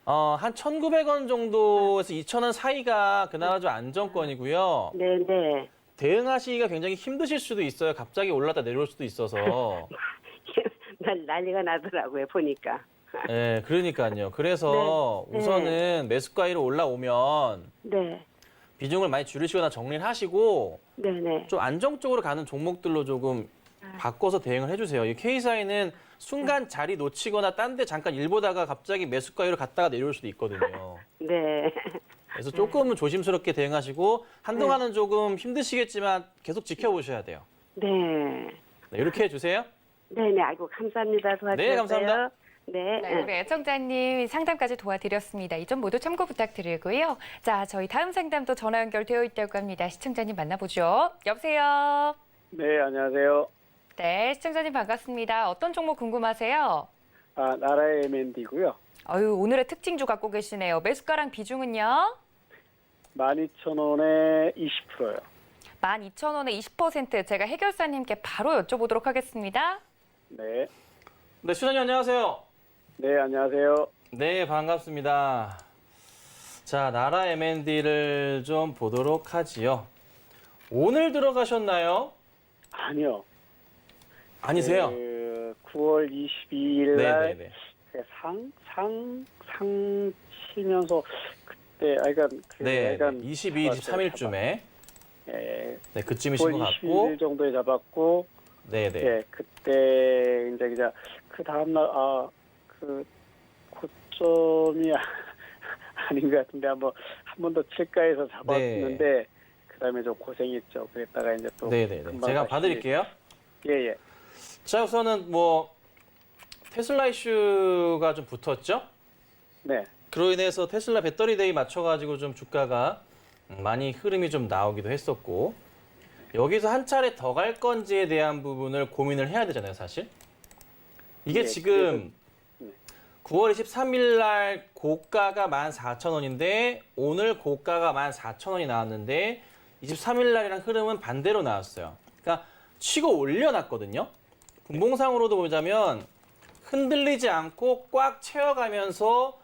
한 1,900원 정도에서 2,000원 사이가 그나마 좀 안정권이고요. 네, 네. 대응하시기가 굉장히 힘드실 수도 있어요. 갑자기 올랐다 내려올 수도 있어서. 난리가 나더라고요, 보니까. 네, 그러니까요. 그래서 네. 우선은 매수가율이 올라오면 네. 비중을 많이 줄이시거나 정리를 하시고 네, 네. 좀 안정적으로 가는 종목들로 조금 바꿔서 대응을 해주세요. 이 K사인은 순간 자리 놓치거나 딴 데 잠깐 일 보다가 갑자기 매수가율을 갔다가 내려올 수도 있거든요. 네. 그래서 조금은 조심스럽게 대응하시고 한동안은 조금 힘드시겠지만 계속 지켜보셔야 돼요. 네. 네, 이렇게 해주세요. 네, 네. 아이고, 감사합니다. 도와주셨어요. 네, 감사합니다. 네. 네, 우리 애청자님 상담까지 도와드렸습니다. 이 점 모두 참고 부탁드리고요. 자, 저희 다음 상담도 전화 연결되어 있다고 합니다. 시청자님 만나보죠. 여보세요. 네, 안녕하세요. 네, 시청자님 반갑습니다. 어떤 종목 궁금하세요? 나라의 MND고요. 오늘의 특징주 갖고 계시네요. 매수가랑 비중은요? 12,000원에 20%요. 12,000원에 20%. 제가 해결사님께 바로 여쭤보도록 하겠습니다. 네. 네, 수장님 안녕하세요. 네, 안녕하세요. 네, 반갑습니다. 자, 나라 M&D를 좀 보도록 하지요. 오늘 들어가셨나요? 아니요. 아니세요? 9월 22일 날 네네네. 상 치면서 그때 네, 22일, 23일쯤에 예, 네, 그쯤이신 것 9월 같고 22일 정도에 잡았고 네네. 예, 그때 이제 그 다음 날 그 고점이 아닌 것 같은데 한 번 더 칠까 해서 잡았는데 그다음에 좀 고생했죠. 그랬다가 이제 또 네네네. 금방 제가 다시- 봐드릴게요. 예. 자, 우선은 뭐 테슬라 이슈가 좀 붙었죠? 네. 그로 인해서 테슬라 배터리 데이 맞춰가지고 좀 주가가 많이 흐름이 좀 나오기도 했었고 여기서 한 차례 더 갈 건지에 대한 부분을 고민을 해야 되잖아요, 사실. 이게 네, 지금 네. 9월 23일 날 고가가 14,000원인데 오늘 고가가 14,000원이 나왔는데 23일 날이랑 흐름은 반대로 나왔어요. 그러니까 치고 올려놨거든요. 분봉상으로도 보자면 흔들리지 않고 꽉 채워가면서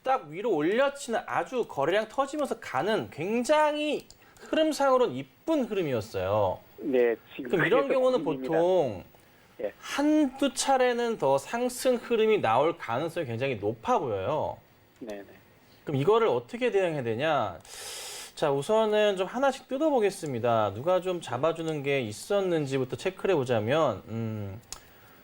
딱 위로 올려치는 아주 거래량 터지면서 가는 굉장히 흐름상으로는 이쁜 흐름이었어요. 네, 지금 그럼 이런 그래서 경우는 고민입니다. 보통 예. 한두 차례는 더 상승 흐름이 나올 가능성이 굉장히 높아 보여요. 네. 그럼 이거를 어떻게 대응해야 되냐? 자, 우선은 좀 하나씩 뜯어보겠습니다. 누가 좀 잡아주는 게 있었는지부터 체크를 해보자면,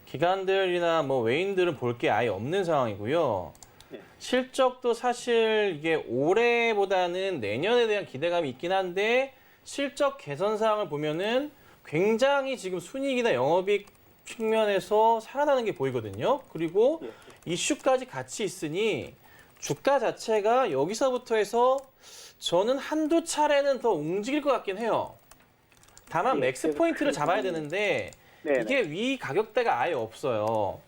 기관들이나 뭐 외인들은 볼 게 아예 없는 상황이고요. 네. 실적도 사실 이게 올해보다는 내년에 대한 기대감이 있긴 한데 실적 개선 사항을 보면은 굉장히 지금 순이익이나 영업이익 측면에서 살아나는 게 보이거든요. 그리고 예. 이슈까지 같이 있으니 주가 자체가 여기서부터 해서 저는 한두 차례는 더 움직일 것 같긴 해요. 다만 예, 맥스 그래서 포인트를 그 잡아야 부분이- 되는데 네. 이게 위 가격대가 아예 없어요.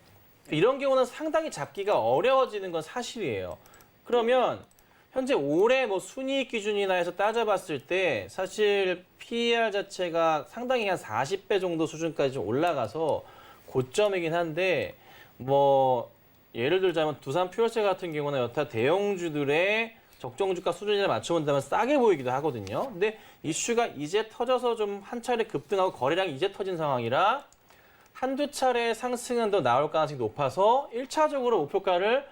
이런 경우는 상당히 잡기가 어려워지는 건 사실이에요. 그러면 현재 올해 뭐 순이익 기준이나 해서 따져봤을 때 사실 PER 자체가 상당히 한 40배 정도 수준까지 좀 올라가서 고점이긴 한데 뭐 예를 들자면 두산 퓨어체 같은 경우는 여타 대형주들의 적정 주가 수준에 맞춰본다면 싸게 보이기도 하거든요. 근데 이슈가 이제 터져서 좀 한 차례 급등하고 거래량이 이제 터진 상황이라 한두 차례 상승은 더 나올 가능성이 높아서 1차적으로 목표가를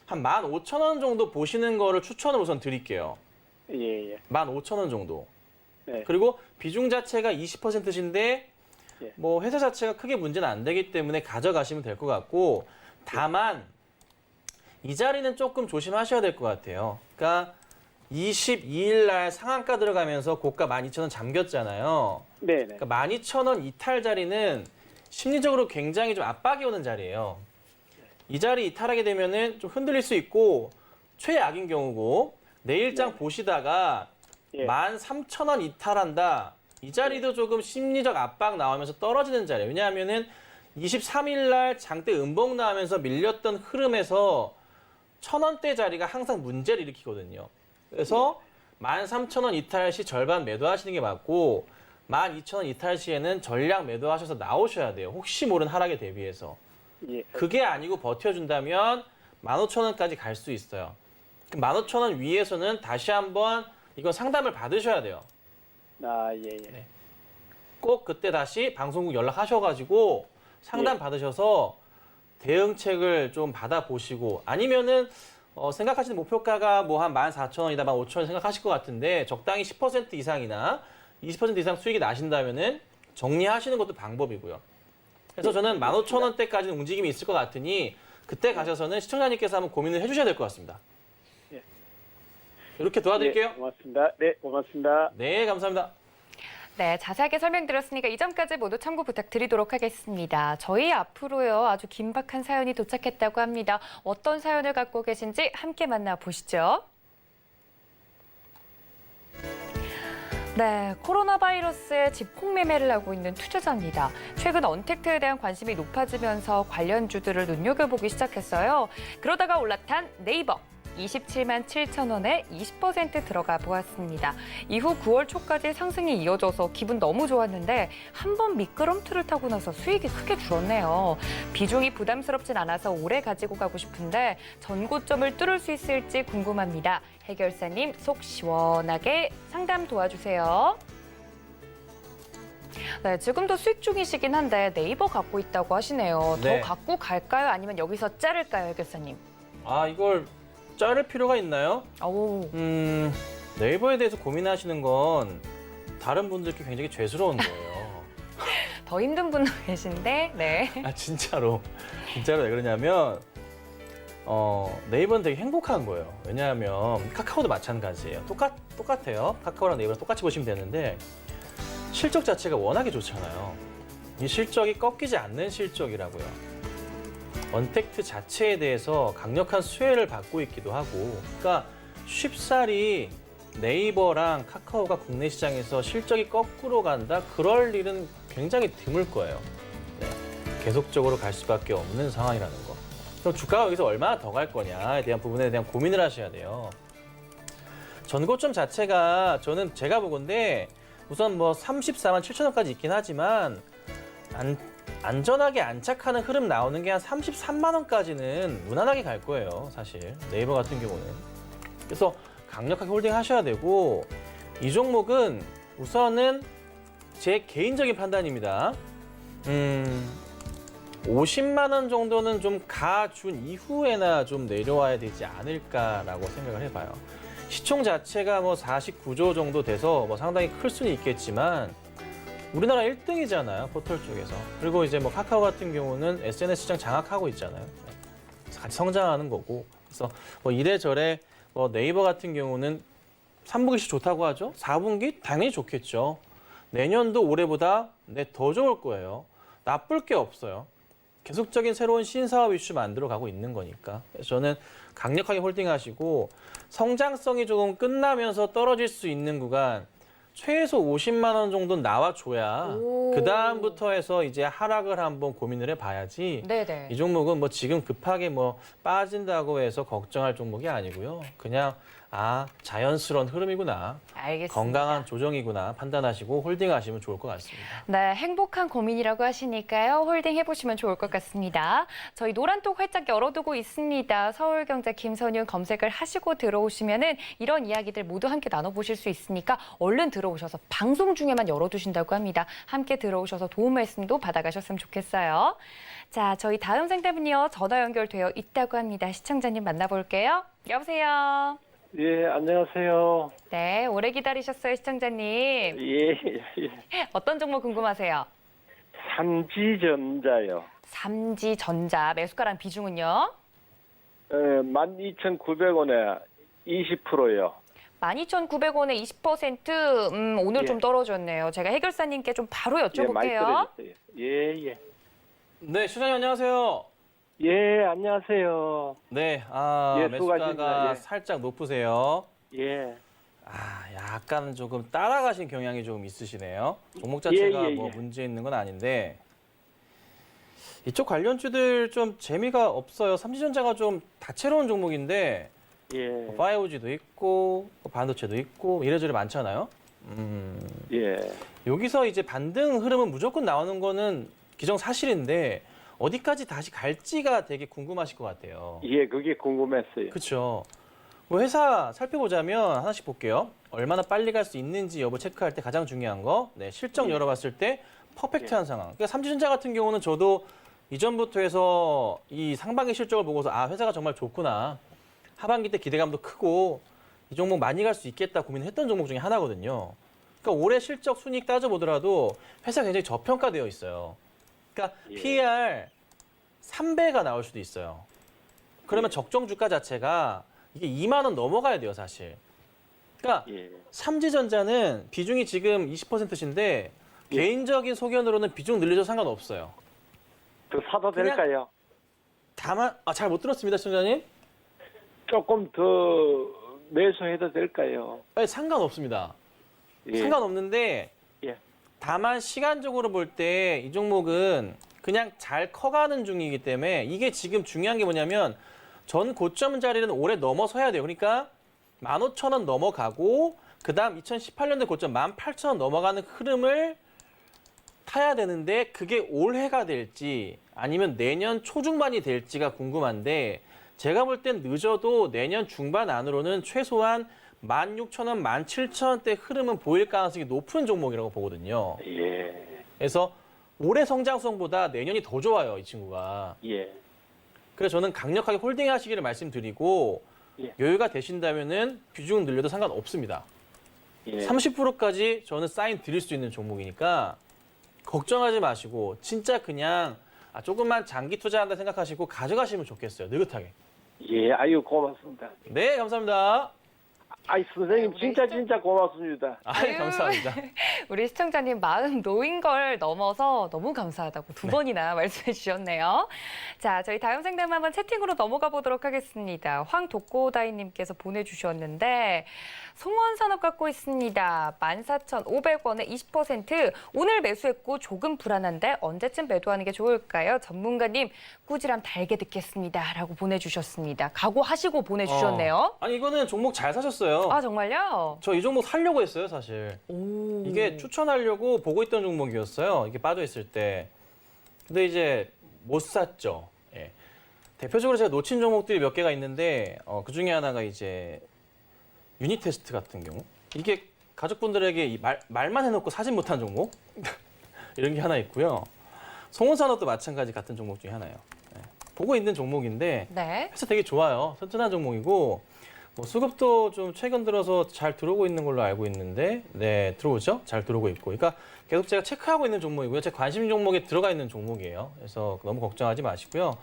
한 15,000원 정도 보시는 거를 추천을 우선 드릴게요. 예. 15,000원 정도. 네. 그리고 비중 자체가 20%신데 예. 뭐 회사 자체가 크게 문제는 안 되기 때문에 가져가시면 될 것 같고 다만 이 자리는 조금 조심하셔야 될 것 같아요. 그러니까 22일 날 상한가 들어가면서 고가 12,000원 잠겼잖아요. 네. 그러니까 12,000원 이탈 자리는 심리적으로 굉장히 좀 압박이 오는 자리예요. 이 자리 이탈하게 되면은 좀 흔들릴 수 있고 최악인 경우고 내일장 보시다가 예. 13,000원 이탈한다. 이 자리도 조금 심리적 압박 나오면서 떨어지는 자리예요. 왜냐하면은 23일 날 장대 음봉 나오면서 밀렸던 흐름에서 1,000원대 자리가 항상 문제를 일으키거든요. 그래서 13,000원 이탈 시 절반 매도하시는 게 맞고 12,000원 이탈 시에는 전량 매도하셔서 나오셔야 돼요. 혹시 모르는 하락에 대비해서. 예. 그게 아니고 버텨준다면 15,000원까지 갈 수 있어요. 15,000원 위에서는 다시 한번 이건 상담을 받으셔야 돼요. 예. 네. 꼭 그때 다시 방송국 연락하셔가지고 상담 받으셔서 대응책을 좀 받아보시고 아니면은 생각하시는 목표가가 뭐 한 14,000원이다, 15,000원 생각하실 것 같은데 적당히 10% 이상이나 20% 이상 수익이 나신다면은 정리하시는 것도 방법이고요. 그래서 저는 15,000원대까지는 움직임이 있을 것 같으니 그때 가셔서는 시청자님께서 한번 고민을 해주셔야 될 것 같습니다. 예. 이렇게 도와드릴게요. 네, 고맙습니다. 네, 고맙습니다. 네, 감사합니다. 네, 자세하게 설명드렸으니까 이 점까지 모두 참고 부탁드리도록 하겠습니다. 저희 앞으로요, 아주 긴박한 사연이 도착했다고 합니다. 어떤 사연을 갖고 계신지 함께 만나보시죠. 네, 코로나 바이러스에 집콕 매매를 하고 있는 투자자입니다. 최근 언택트에 대한 관심이 높아지면서 관련주들을 눈여겨보기 시작했어요. 그러다가 올라탄 네이버. 27만 7천 원에 20% 들어가 보았습니다. 이후 9월 초까지 상승이 이어져서 기분 너무 좋았는데 한 번 미끄럼틀을 타고 나서 수익이 크게 줄었네요. 비중이 부담스럽진 않아서 오래 가지고 가고 싶은데 전고점을 뚫을 수 있을지 궁금합니다. 해결사님 속 시원하게 상담 도와주세요. 네, 지금도 수익 중이시긴 한데 네이버 갖고 있다고 하시네요. 네. 더 갖고 갈까요? 아니면 여기서 자를까요, 해결사님? 아, 이걸 자를 필요가 있나요? 오, 네이버에 대해서 고민하시는 건 다른 분들께 굉장히 죄스러운 거예요. 더 힘든 분도 계신데, 네. 아, 진짜로 왜 그러냐면 네이버는 되게 행복한 거예요. 왜냐하면 카카오도 마찬가지예요. 똑같아요. 카카오랑 네이버랑 똑같이 보시면 되는데 실적 자체가 워낙에 좋잖아요. 이 실적이 꺾이지 않는 실적이라고요. 언택트 자체에 대해서 강력한 수혜를 받고 있기도 하고, 그러니까 쉽사리 네이버랑 카카오가 국내 시장에서 실적이 거꾸로 간다? 그럴 일은 굉장히 드물 거예요. 네. 계속적으로 갈 수밖에 없는 상황이라는 거. 그럼 주가가 여기서 얼마나 더 갈 거냐에 대한 부분에 대한 고민을 하셔야 돼요. 전고점 자체가 저는 제가 보건데 우선 뭐 34만 7천 원까지 있긴 하지만 안전하게 안착하는 흐름 나오는 게 한 33만 원까지는 무난하게 갈 거예요, 사실. 네이버 같은 경우는. 그래서 강력하게 홀딩 하셔야 되고, 이 종목은 우선은 제 개인적인 판단입니다. 50만 원 정도는 좀 가준 이후에나 좀 내려와야 되지 않을까라고 생각을 해봐요. 시총 자체가 뭐 49조 정도 돼서 뭐 상당히 클 수는 있겠지만 우리나라 1등이잖아요, 포털 쪽에서. 그리고 이제 뭐 카카오 같은 경우는 SNS 시장 장악하고 있잖아요. 그래서 같이 성장하는 거고. 그래서 뭐 이래저래 뭐 네이버 같은 경우는 3분기씩 좋다고 하죠. 4분기 당연히 좋겠죠. 내년도 올해보다 더 좋을 거예요. 나쁠 게 없어요. 계속적인 새로운 신사업 이슈 만들어 가고 있는 거니까. 그래서 저는 강력하게 홀딩하시고, 성장성이 조금 끝나면서 떨어질 수 있는 구간 최소 50만 원 정도는 나와줘야 오. 그 다음부터 해서 이제 하락을 한번 고민을 해봐야지. 네네. 이 종목은 뭐 지금 급하게 뭐 빠진다고 해서 걱정할 종목이 아니고요. 그냥 자연스러운 흐름이구나. 알겠습니다. 건강한 조정이구나 판단하시고 홀딩하시면 좋을 것 같습니다. 네, 행복한 고민이라고 하시니까요. 홀딩 해보시면 좋을 것 같습니다. 저희 노란톡 활짝 열어두고 있습니다. 서울경제 김선윤 검색을 하시고 들어오시면은 이런 이야기들 모두 함께 나눠보실 수 있으니까 얼른 들어오셔서 방송 중에만 열어두신다고 합니다. 함께 들어오셔서 도움 말씀도 받아가셨으면 좋겠어요. 자, 저희 다음 상담은요. 전화 연결되어 있다고 합니다. 시청자님 만나볼게요. 여보세요. 예, 안녕하세요. 네, 오래 기다리셨어요, 시청자님. 예. 어떤 종목 궁금하세요? 삼지전자요. 삼지전자 매수가랑 비중은요? 12,900원에 20%요. 12,900원에 20%, 오늘 예. 좀 떨어졌네요. 제가 해결사님께 좀 바로 예, 많이 여쭤볼게요. 떨어졌어요. 예. 네, 시장님 안녕하세요. 예, 안녕하세요. 네, 예, 매수가가 수고하십니다. 예. 살짝 높으세요. 예. 약간 조금 따라가신 경향이 조금 있으시네요. 종목 자체가 예. 뭐 문제 있는 건 아닌데 이쪽 관련주들 좀 재미가 없어요. 삼지전자가 좀 다채로운 종목인데 예. 5G도 있고 반도체도 있고 이래저래 많잖아요. 예. 여기서 이제 반등 흐름은 무조건 나오는 거는 기정사실인데 어디까지 다시 갈지가 되게 궁금하실 것 같아요. 예, 그게 궁금했어요. 그렇죠. 뭐 회사 살펴보자면 하나씩 볼게요. 얼마나 빨리 갈 수 있는지 여부 체크할 때 가장 중요한 거, 실적 열어봤을 때 퍼펙트한 상황. 그러니까 삼지전자 같은 경우는 저도 이전부터 해서 이 상반기 실적을 보고서 회사가 정말 좋구나. 하반기 때 기대감도 크고 이 종목 많이 갈 수 있겠다 고민했던 종목 중에 하나거든요. 그러니까 올해 실적 순이익 따져보더라도 회사가 굉장히 저평가되어 있어요. 그러니까 예. PER 3배가 나올 수도 있어요. 그러면 적정 주가 자체가 이게 2만 원 넘어가야 돼요, 사실. 그러니까 예. 삼지전자는 비중이 지금 20%신데 예. 개인적인 소견으로는 비중 늘려도 상관없어요. 더 사도 그냥- 될까요? 다만 잘 못 들었습니다, 시청자님. 조금 더 매수해도 될까요? 상관없습니다. 예. 상관없는데 예. 다만 시간적으로 볼 때 이 종목은 그냥 잘 커가는 중이기 때문에 이게 지금 중요한 게 뭐냐면 전 고점 자리는 올해 넘어서야 돼요. 그러니까 15,000원 넘어가고 그다음 2018년도 고점 18,000원 넘어가는 흐름을 타야 되는데 그게 올해가 될지 아니면 내년 초중반이 될지가 궁금한데 제가 볼 땐 늦어도 내년 중반 안으로는 최소한 16,000원, 17,000원대 흐름은 보일 가능성이 높은 종목이라고 보거든요. 예. 그래서 올해 성장성보다 내년이 더 좋아요, 이 친구가. 예. 그래서 저는 강력하게 홀딩하시기를 말씀드리고 예. 여유가 되신다면은 비중 늘려도 상관없습니다. 예. 30%까지 저는 사인 드릴 수 있는 종목이니까 걱정하지 마시고 진짜 그냥 조금만 장기 투자한다 생각하시고 가져가시면 좋겠어요. 느긋하게. 예, 아유 고맙습니다. 네, 감사합니다. 아이 선생님 우리 진짜 고맙습니다. 아유, 감사합니다. 우리 시청자님 마음 놓인 걸 넘어서 너무 감사하다고 두 번이나 말씀해 주셨네요. 자, 저희 다음 상담 한번 채팅으로 넘어가 보도록 하겠습니다. 황독고다이님께서 보내주셨는데 송원산업 갖고 있습니다. 14,500원에 20% 오늘 매수했고 조금 불안한데 언제쯤 매도하는 게 좋을까요? 전문가님 꾸지람 달게 듣겠습니다. 라고 보내주셨습니다. 각오하시고 보내주셨네요. 아니 이거는 종목 잘 사셨어요. 아, 정말요? 저 이 종목 살려고 했어요, 사실. 오. 이게 추천하려고 보고 있던 종목이었어요. 이게 빠져 있을 때. 근데 이제 못 샀죠. 예. 대표적으로 제가 놓친 종목들이 몇 개가 있는데 그 중에 하나가 이제 유니테스트 같은 경우. 이게 가족분들에게 말만 해놓고 사진 못한 종목 이런 게 하나 있고요. 송원산업도 마찬가지 같은 종목 중에 하나예요. 예. 보고 있는 종목인데 네. 회사 되게 좋아요. 튼튼한 종목이고 뭐 수급도 좀 최근 들어서 잘 들어오고 있는 걸로 알고 있는데 네 들어오죠? 잘 들어오고 있고 그러니까 계속 제가 체크하고 있는 종목이고요. 제 관심 종목에 들어가 있는 종목이에요. 그래서 너무 걱정하지 마시고요.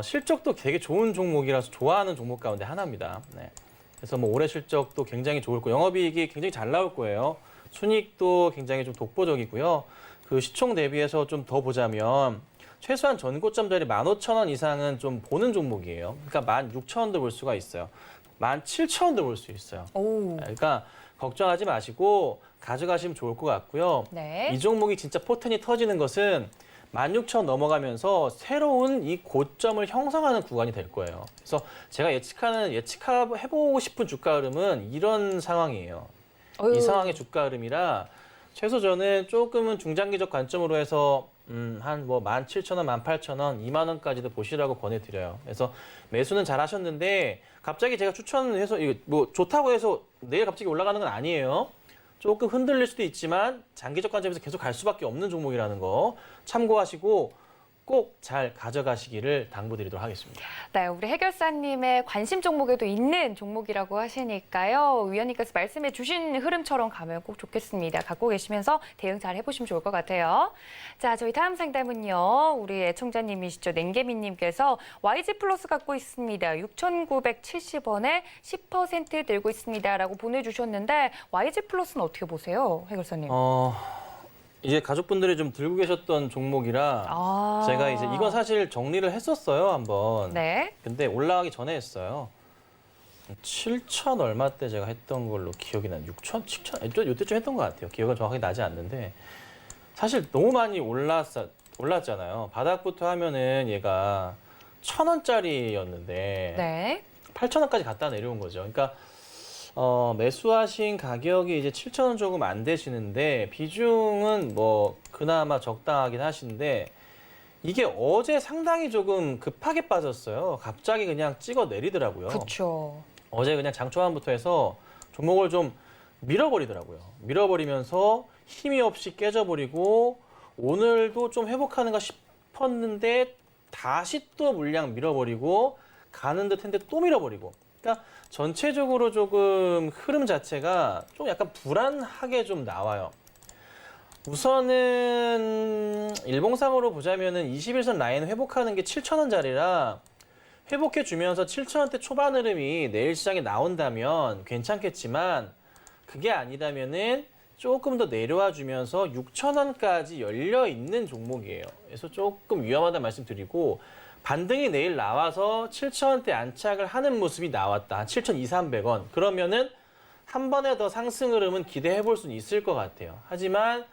실적도 되게 좋은 종목이라서 좋아하는 종목 가운데 하나입니다. 네. 그래서 뭐 올해 실적도 굉장히 좋을 거고 영업이익이 굉장히 잘 나올 거예요. 순이익도 굉장히 좀 독보적이고요. 그 시총 대비해서 좀 더 보자면 최소한 전고점 자리 15,000원 이상은 좀 보는 종목이에요. 그러니까 16,000원도 볼 수가 있어요. 17,000원도 볼 수 있어요. 오. 그러니까 걱정하지 마시고 가져가시면 좋을 것 같고요. 네. 이 종목이 진짜 포텐이 터지는 것은 16,000원 넘어가면서 새로운 이 고점을 형성하는 구간이 될 거예요. 그래서 제가 예측해보고 싶은 주가 흐름은 이런 상황이에요. 이 상황의 주가 흐름이라 최소 저는 조금은 중장기적 관점으로 해서 한 뭐 17,000원, 18,000원, 2만 원까지도 보시라고 권해드려요. 그래서 매수는 잘 하셨는데 갑자기 제가 추천해서 이거 뭐 좋다고 해서 내일 갑자기 올라가는 건 아니에요. 조금 흔들릴 수도 있지만 장기적 관점에서 계속 갈 수밖에 없는 종목이라는 거 참고하시고 꼭 잘 가져가시기를 당부드리도록 하겠습니다. 네, 우리 해결사님의 관심 종목에도 있는 종목이라고 하시니까요. 위원님께서 말씀해 주신 흐름처럼 가면 꼭 좋겠습니다. 갖고 계시면서 대응 잘 해보시면 좋을 것 같아요. 자, 저희 다음 상담은요. 우리 애청자님이시죠. 냉개미님께서 YG 플러스 갖고 있습니다. 6,970원에 10% 들고 있습니다. 라고 보내주셨는데 YG 플러스는 어떻게 보세요? 해결사님. 이제 가족분들이 좀 들고 계셨던 종목이라 제가 이제 이건 사실 정리를 했었어요, 한번. 네. 근데 올라가기 전에 했어요. 7천 얼마 때 제가 했던 걸로 기억이 나요. 6천, 7천, 이때쯤 했던 것 같아요. 기억은 정확히 나지 않는데 사실 너무 많이 올랐잖아요. 바닥부터 하면은 얘가 1,000원짜리였는데 네. 8,000원까지 갔다 내려온 거죠. 그러니까 매수하신 가격이 이제 7,000원 조금 안 되시는데 비중은 뭐 그나마 적당하긴 하신데 이게 어제 상당히 조금 급하게 빠졌어요. 갑자기 그냥 찍어 내리더라고요. 그렇죠. 어제 그냥 장 초반부터 해서 종목을 좀 밀어버리더라고요. 밀어버리면서 힘이 없이 깨져버리고 오늘도 좀 회복하는가 싶었는데 다시 또 물량 밀어버리고 가는 듯 했는데 또 밀어버리고 그러니까 전체적으로 조금 흐름 자체가 좀 약간 불안하게 좀 나와요. 우선은 일봉상으로 보자면은 21선 라인 회복하는 게 7,000원짜리라 회복해 주면서 7,000원대 초반 흐름이 내일 시장에 나온다면 괜찮겠지만 그게 아니라면은 조금 더 내려와 주면서 6,000원까지 열려 있는 종목이에요. 그래서 조금 위험하다 말씀드리고 반등이 내일 나와서 7,000원대 안착을 하는 모습이 나왔다. 한 7,200~300원. 그러면은 한 번에 더 상승 흐름은 기대해 볼 수는 있을 것 같아요. 하지만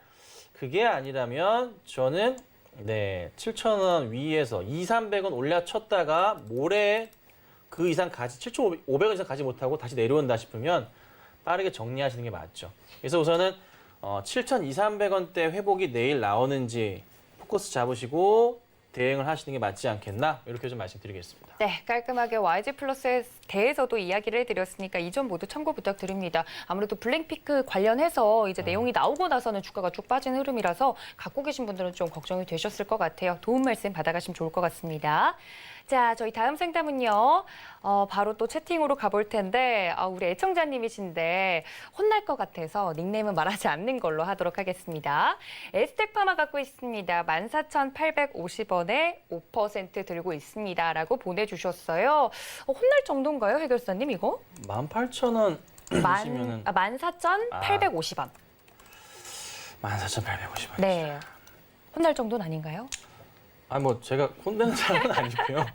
그게 아니라면 저는 7,000원 위에서 200~300원 올려쳤다가 모레 그 이상 7,500원 이상 가지 못하고 다시 내려온다 싶으면 빠르게 정리하시는 게 맞죠. 그래서 우선은 7,200~300원대 회복이 내일 나오는지 포커스 잡으시고 대응을 하시는 게 맞지 않겠나 이렇게 좀 말씀드리겠습니다. 네, 깔끔하게 YG 플러스에 대해서도 이야기를 해드렸으니까 이 점 모두 참고 부탁드립니다. 아무래도 블랙피크 관련해서 이제 내용이 나오고 나서는 주가가 쭉 빠진 흐름이라서 갖고 계신 분들은 좀 걱정이 되셨을 것 같아요. 도움 말씀 받아가시면 좋을 것 같습니다. 자, 저희 다음 상담은요. 바로 또 채팅으로 가볼 텐데 우리 애청자님이신데 혼날 것 같아서 닉네임은 말하지 않는 걸로 하도록 하겠습니다. 에스텍파마 갖고 있습니다. 14,850원에 5% 들고 있습니다. 라고 보내주셨어요. 혼날 정도인가요, 해결사님 이거? 18,000원 보시면은 14,850원. 14,850원. 네. 혼날 정도는 아닌가요? 뭐 제가 혼내는 사람은 아니고요.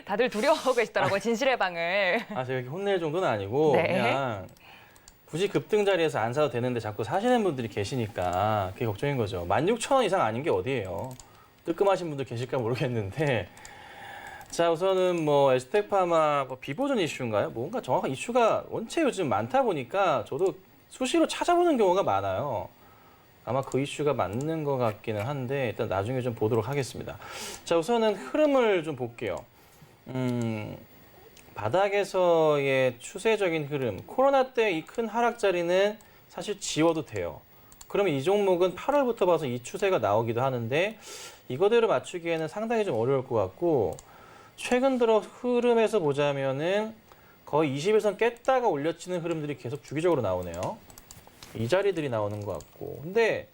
다들 두려워하고 계시더라고요, 진실의 방을. 제가 이렇게 혼낼 정도는 아니고 네. 그냥 굳이 급등 자리에서 안 사도 되는데 자꾸 사시는 분들이 계시니까 그게 걱정인 거죠. 16,000원 이상 아닌 게 어디예요. 뜨끔하신 분들 계실까 모르겠는데 자 우선은 에스텍파마 비보존 이슈인가요? 뭔가 정확한 이슈가 원체 요즘 많다 보니까 저도 수시로 찾아보는 경우가 많아요. 아마 그 이슈가 맞는 것 같기는 한데 일단 나중에 좀 보도록 하겠습니다. 자 우선은 흐름을 좀 볼게요. 바닥에서의 추세적인 흐름, 코로나 때 이 큰 하락 자리는 사실 지워도 돼요. 그러면 이 종목은 8월부터 봐서 이 추세가 나오기도 하는데 이거대로 맞추기에는 상당히 좀 어려울 것 같고 최근 들어 흐름에서 보자면은 거의 21선 깼다가 올려치는 흐름들이 계속 주기적으로 나오네요. 이 자리들이 나오는 것 같고 근데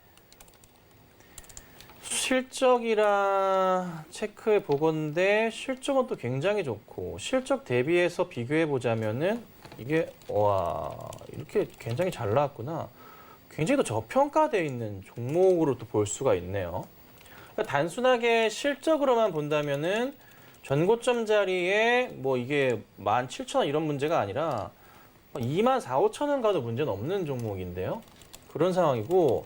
실적이라 체크해 보건데 실적은 또 굉장히 좋고 실적 대비해서 비교해 보자면은 이게 이렇게 굉장히 잘 나왔구나. 굉장히 또 저평가되어 있는 종목으로 또 볼 수가 있네요. 그러니까 단순하게 실적으로만 본다면은 전고점 자리에 이게 17,000원 이런 문제가 아니라 24,000~25,000원 가도 문제는 없는 종목인데요. 그런 상황이고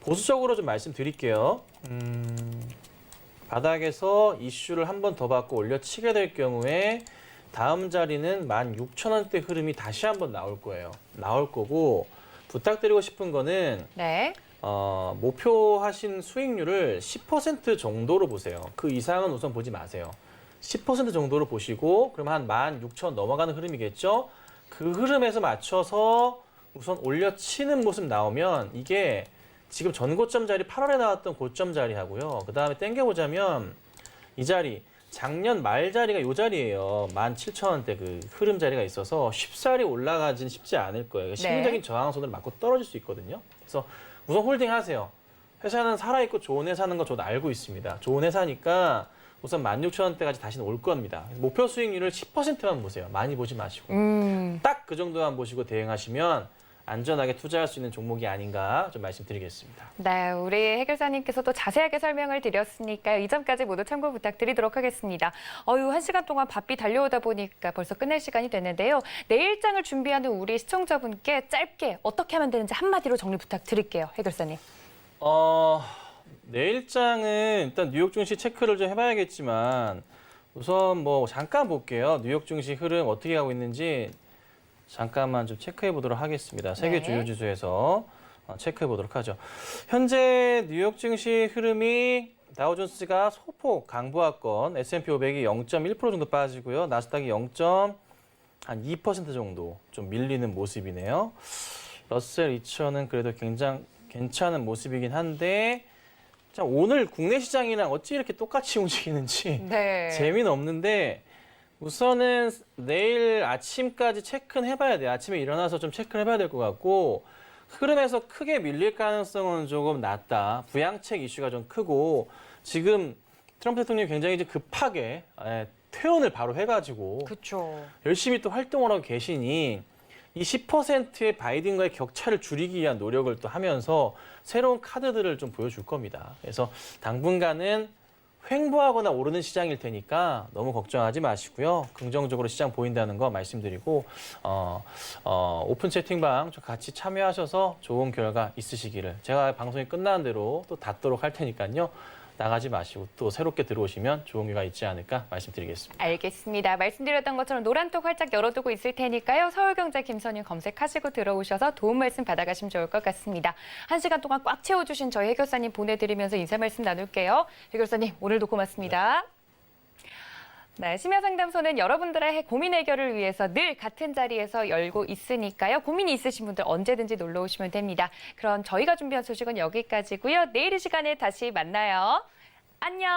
보수적으로 좀 말씀드릴게요. 바닥에서 이슈를 한 번 더 받고 올려치게 될 경우에 다음 자리는 16,000원대 흐름이 다시 한번 나올 거예요. 나올 거고 부탁드리고 싶은 거는 네. 목표하신 수익률을 10% 정도로 보세요. 그 이상은 우선 보지 마세요. 10% 정도로 보시고 그러면 한 16,000원 넘어가는 흐름이겠죠. 그 흐름에서 맞춰서 우선 올려치는 모습 나오면 이게 지금 전고점 자리 8월에 나왔던 고점 자리하고요. 그 다음에 땡겨보자면 이 자리 작년 말 자리가 이 자리예요. 17,000원대 그 흐름 자리가 있어서 쉽사리 올라가진 쉽지 않을 거예요. 심리적인 저항선을 맞고 떨어질 수 있거든요. 그래서 우선 홀딩하세요. 회사는 살아있고 좋은 회사는 거 저도 알고 있습니다. 좋은 회사니까 우선 16,000원대까지 다시는 올 겁니다. 목표 수익률을 10%만 보세요. 많이 보지 마시고. 딱 그 정도만 보시고 대응하시면 안전하게 투자할 수 있는 종목이 아닌가 좀 말씀드리겠습니다. 네, 우리 해결사님께서도 자세하게 설명을 드렸으니까요. 이 점까지 모두 참고 부탁드리도록 하겠습니다. 1시간 동안 바삐 달려오다 보니까 벌써 끝낼 시간이 됐는데요. 내일장을 준비하는 우리 시청자분께 짧게 어떻게 하면 되는지 한마디로 정리 부탁드릴게요. 해결사님. 내일장은 일단 뉴욕 증시 체크를 좀 해봐야겠지만 우선 잠깐 볼게요. 뉴욕 증시 흐름 어떻게 가고 있는지 잠깐만 좀 체크해 보도록 하겠습니다. 세계 네. 주요 지수에서 체크해 보도록 하죠. 현재 뉴욕 증시 흐름이 다우존스가 소폭 강보합권, S&P 500이 0.1% 정도 빠지고요. 나스닥이 0.2% 정도 좀 밀리는 모습이네요. 러셀 2000은 그래도 굉장히 괜찮은 모습이긴 한데 자, 오늘 국내 시장이랑 어찌 이렇게 똑같이 움직이는지 네. 재미는 없는데 우선은 내일 아침까지 체크는 해봐야 돼요. 아침에 일어나서 좀 체크를 해봐야 될 것 같고 흐름에서 크게 밀릴 가능성은 조금 낮다. 부양책 이슈가 좀 크고 지금 트럼프 대통령이 굉장히 이제 급하게 퇴원을 바로 해가지고 그렇죠. 열심히 또 활동을 하고 계시니 이 10%의 바이든과의 격차를 줄이기 위한 노력을 또 하면서 새로운 카드들을 좀 보여줄 겁니다. 그래서 당분간은 횡보하거나 오르는 시장일 테니까 너무 걱정하지 마시고요. 긍정적으로 시장 보인다는 거 말씀드리고 오픈 채팅방 좀 같이 참여하셔서 좋은 결과 있으시기를 제가 방송이 끝나는 대로 또 닫도록 할 테니까요. 나가지 마시고 또 새롭게 들어오시면 좋은 기회가 있지 않을까 말씀드리겠습니다. 알겠습니다. 말씀드렸던 것처럼 노란톡 활짝 열어두고 있을 테니까요. 서울경제 김선윤 검색하시고 들어오셔서 도움 말씀 받아가시면 좋을 것 같습니다. 1시간 동안 꽉 채워주신 저희 해결사님 보내드리면서 인사 말씀 나눌게요. 해결사님 오늘도 고맙습니다. 네, 심야상담소는 여러분들의 고민 해결을 위해서 늘 같은 자리에서 열고 있으니까요. 고민이 있으신 분들 언제든지 놀러 오시면 됩니다. 그럼 저희가 준비한 소식은 여기까지고요. 내일 이 시간에 다시 만나요. 안녕.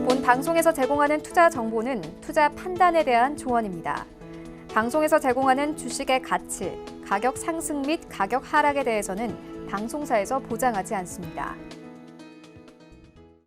본 방송에서 제공하는 투자 정보는 투자 판단에 대한 조언입니다. 방송에서 제공하는 주식의 가치, 가격 상승 및 가격 하락에 대해서는 방송사에서 보장하지 않습니다.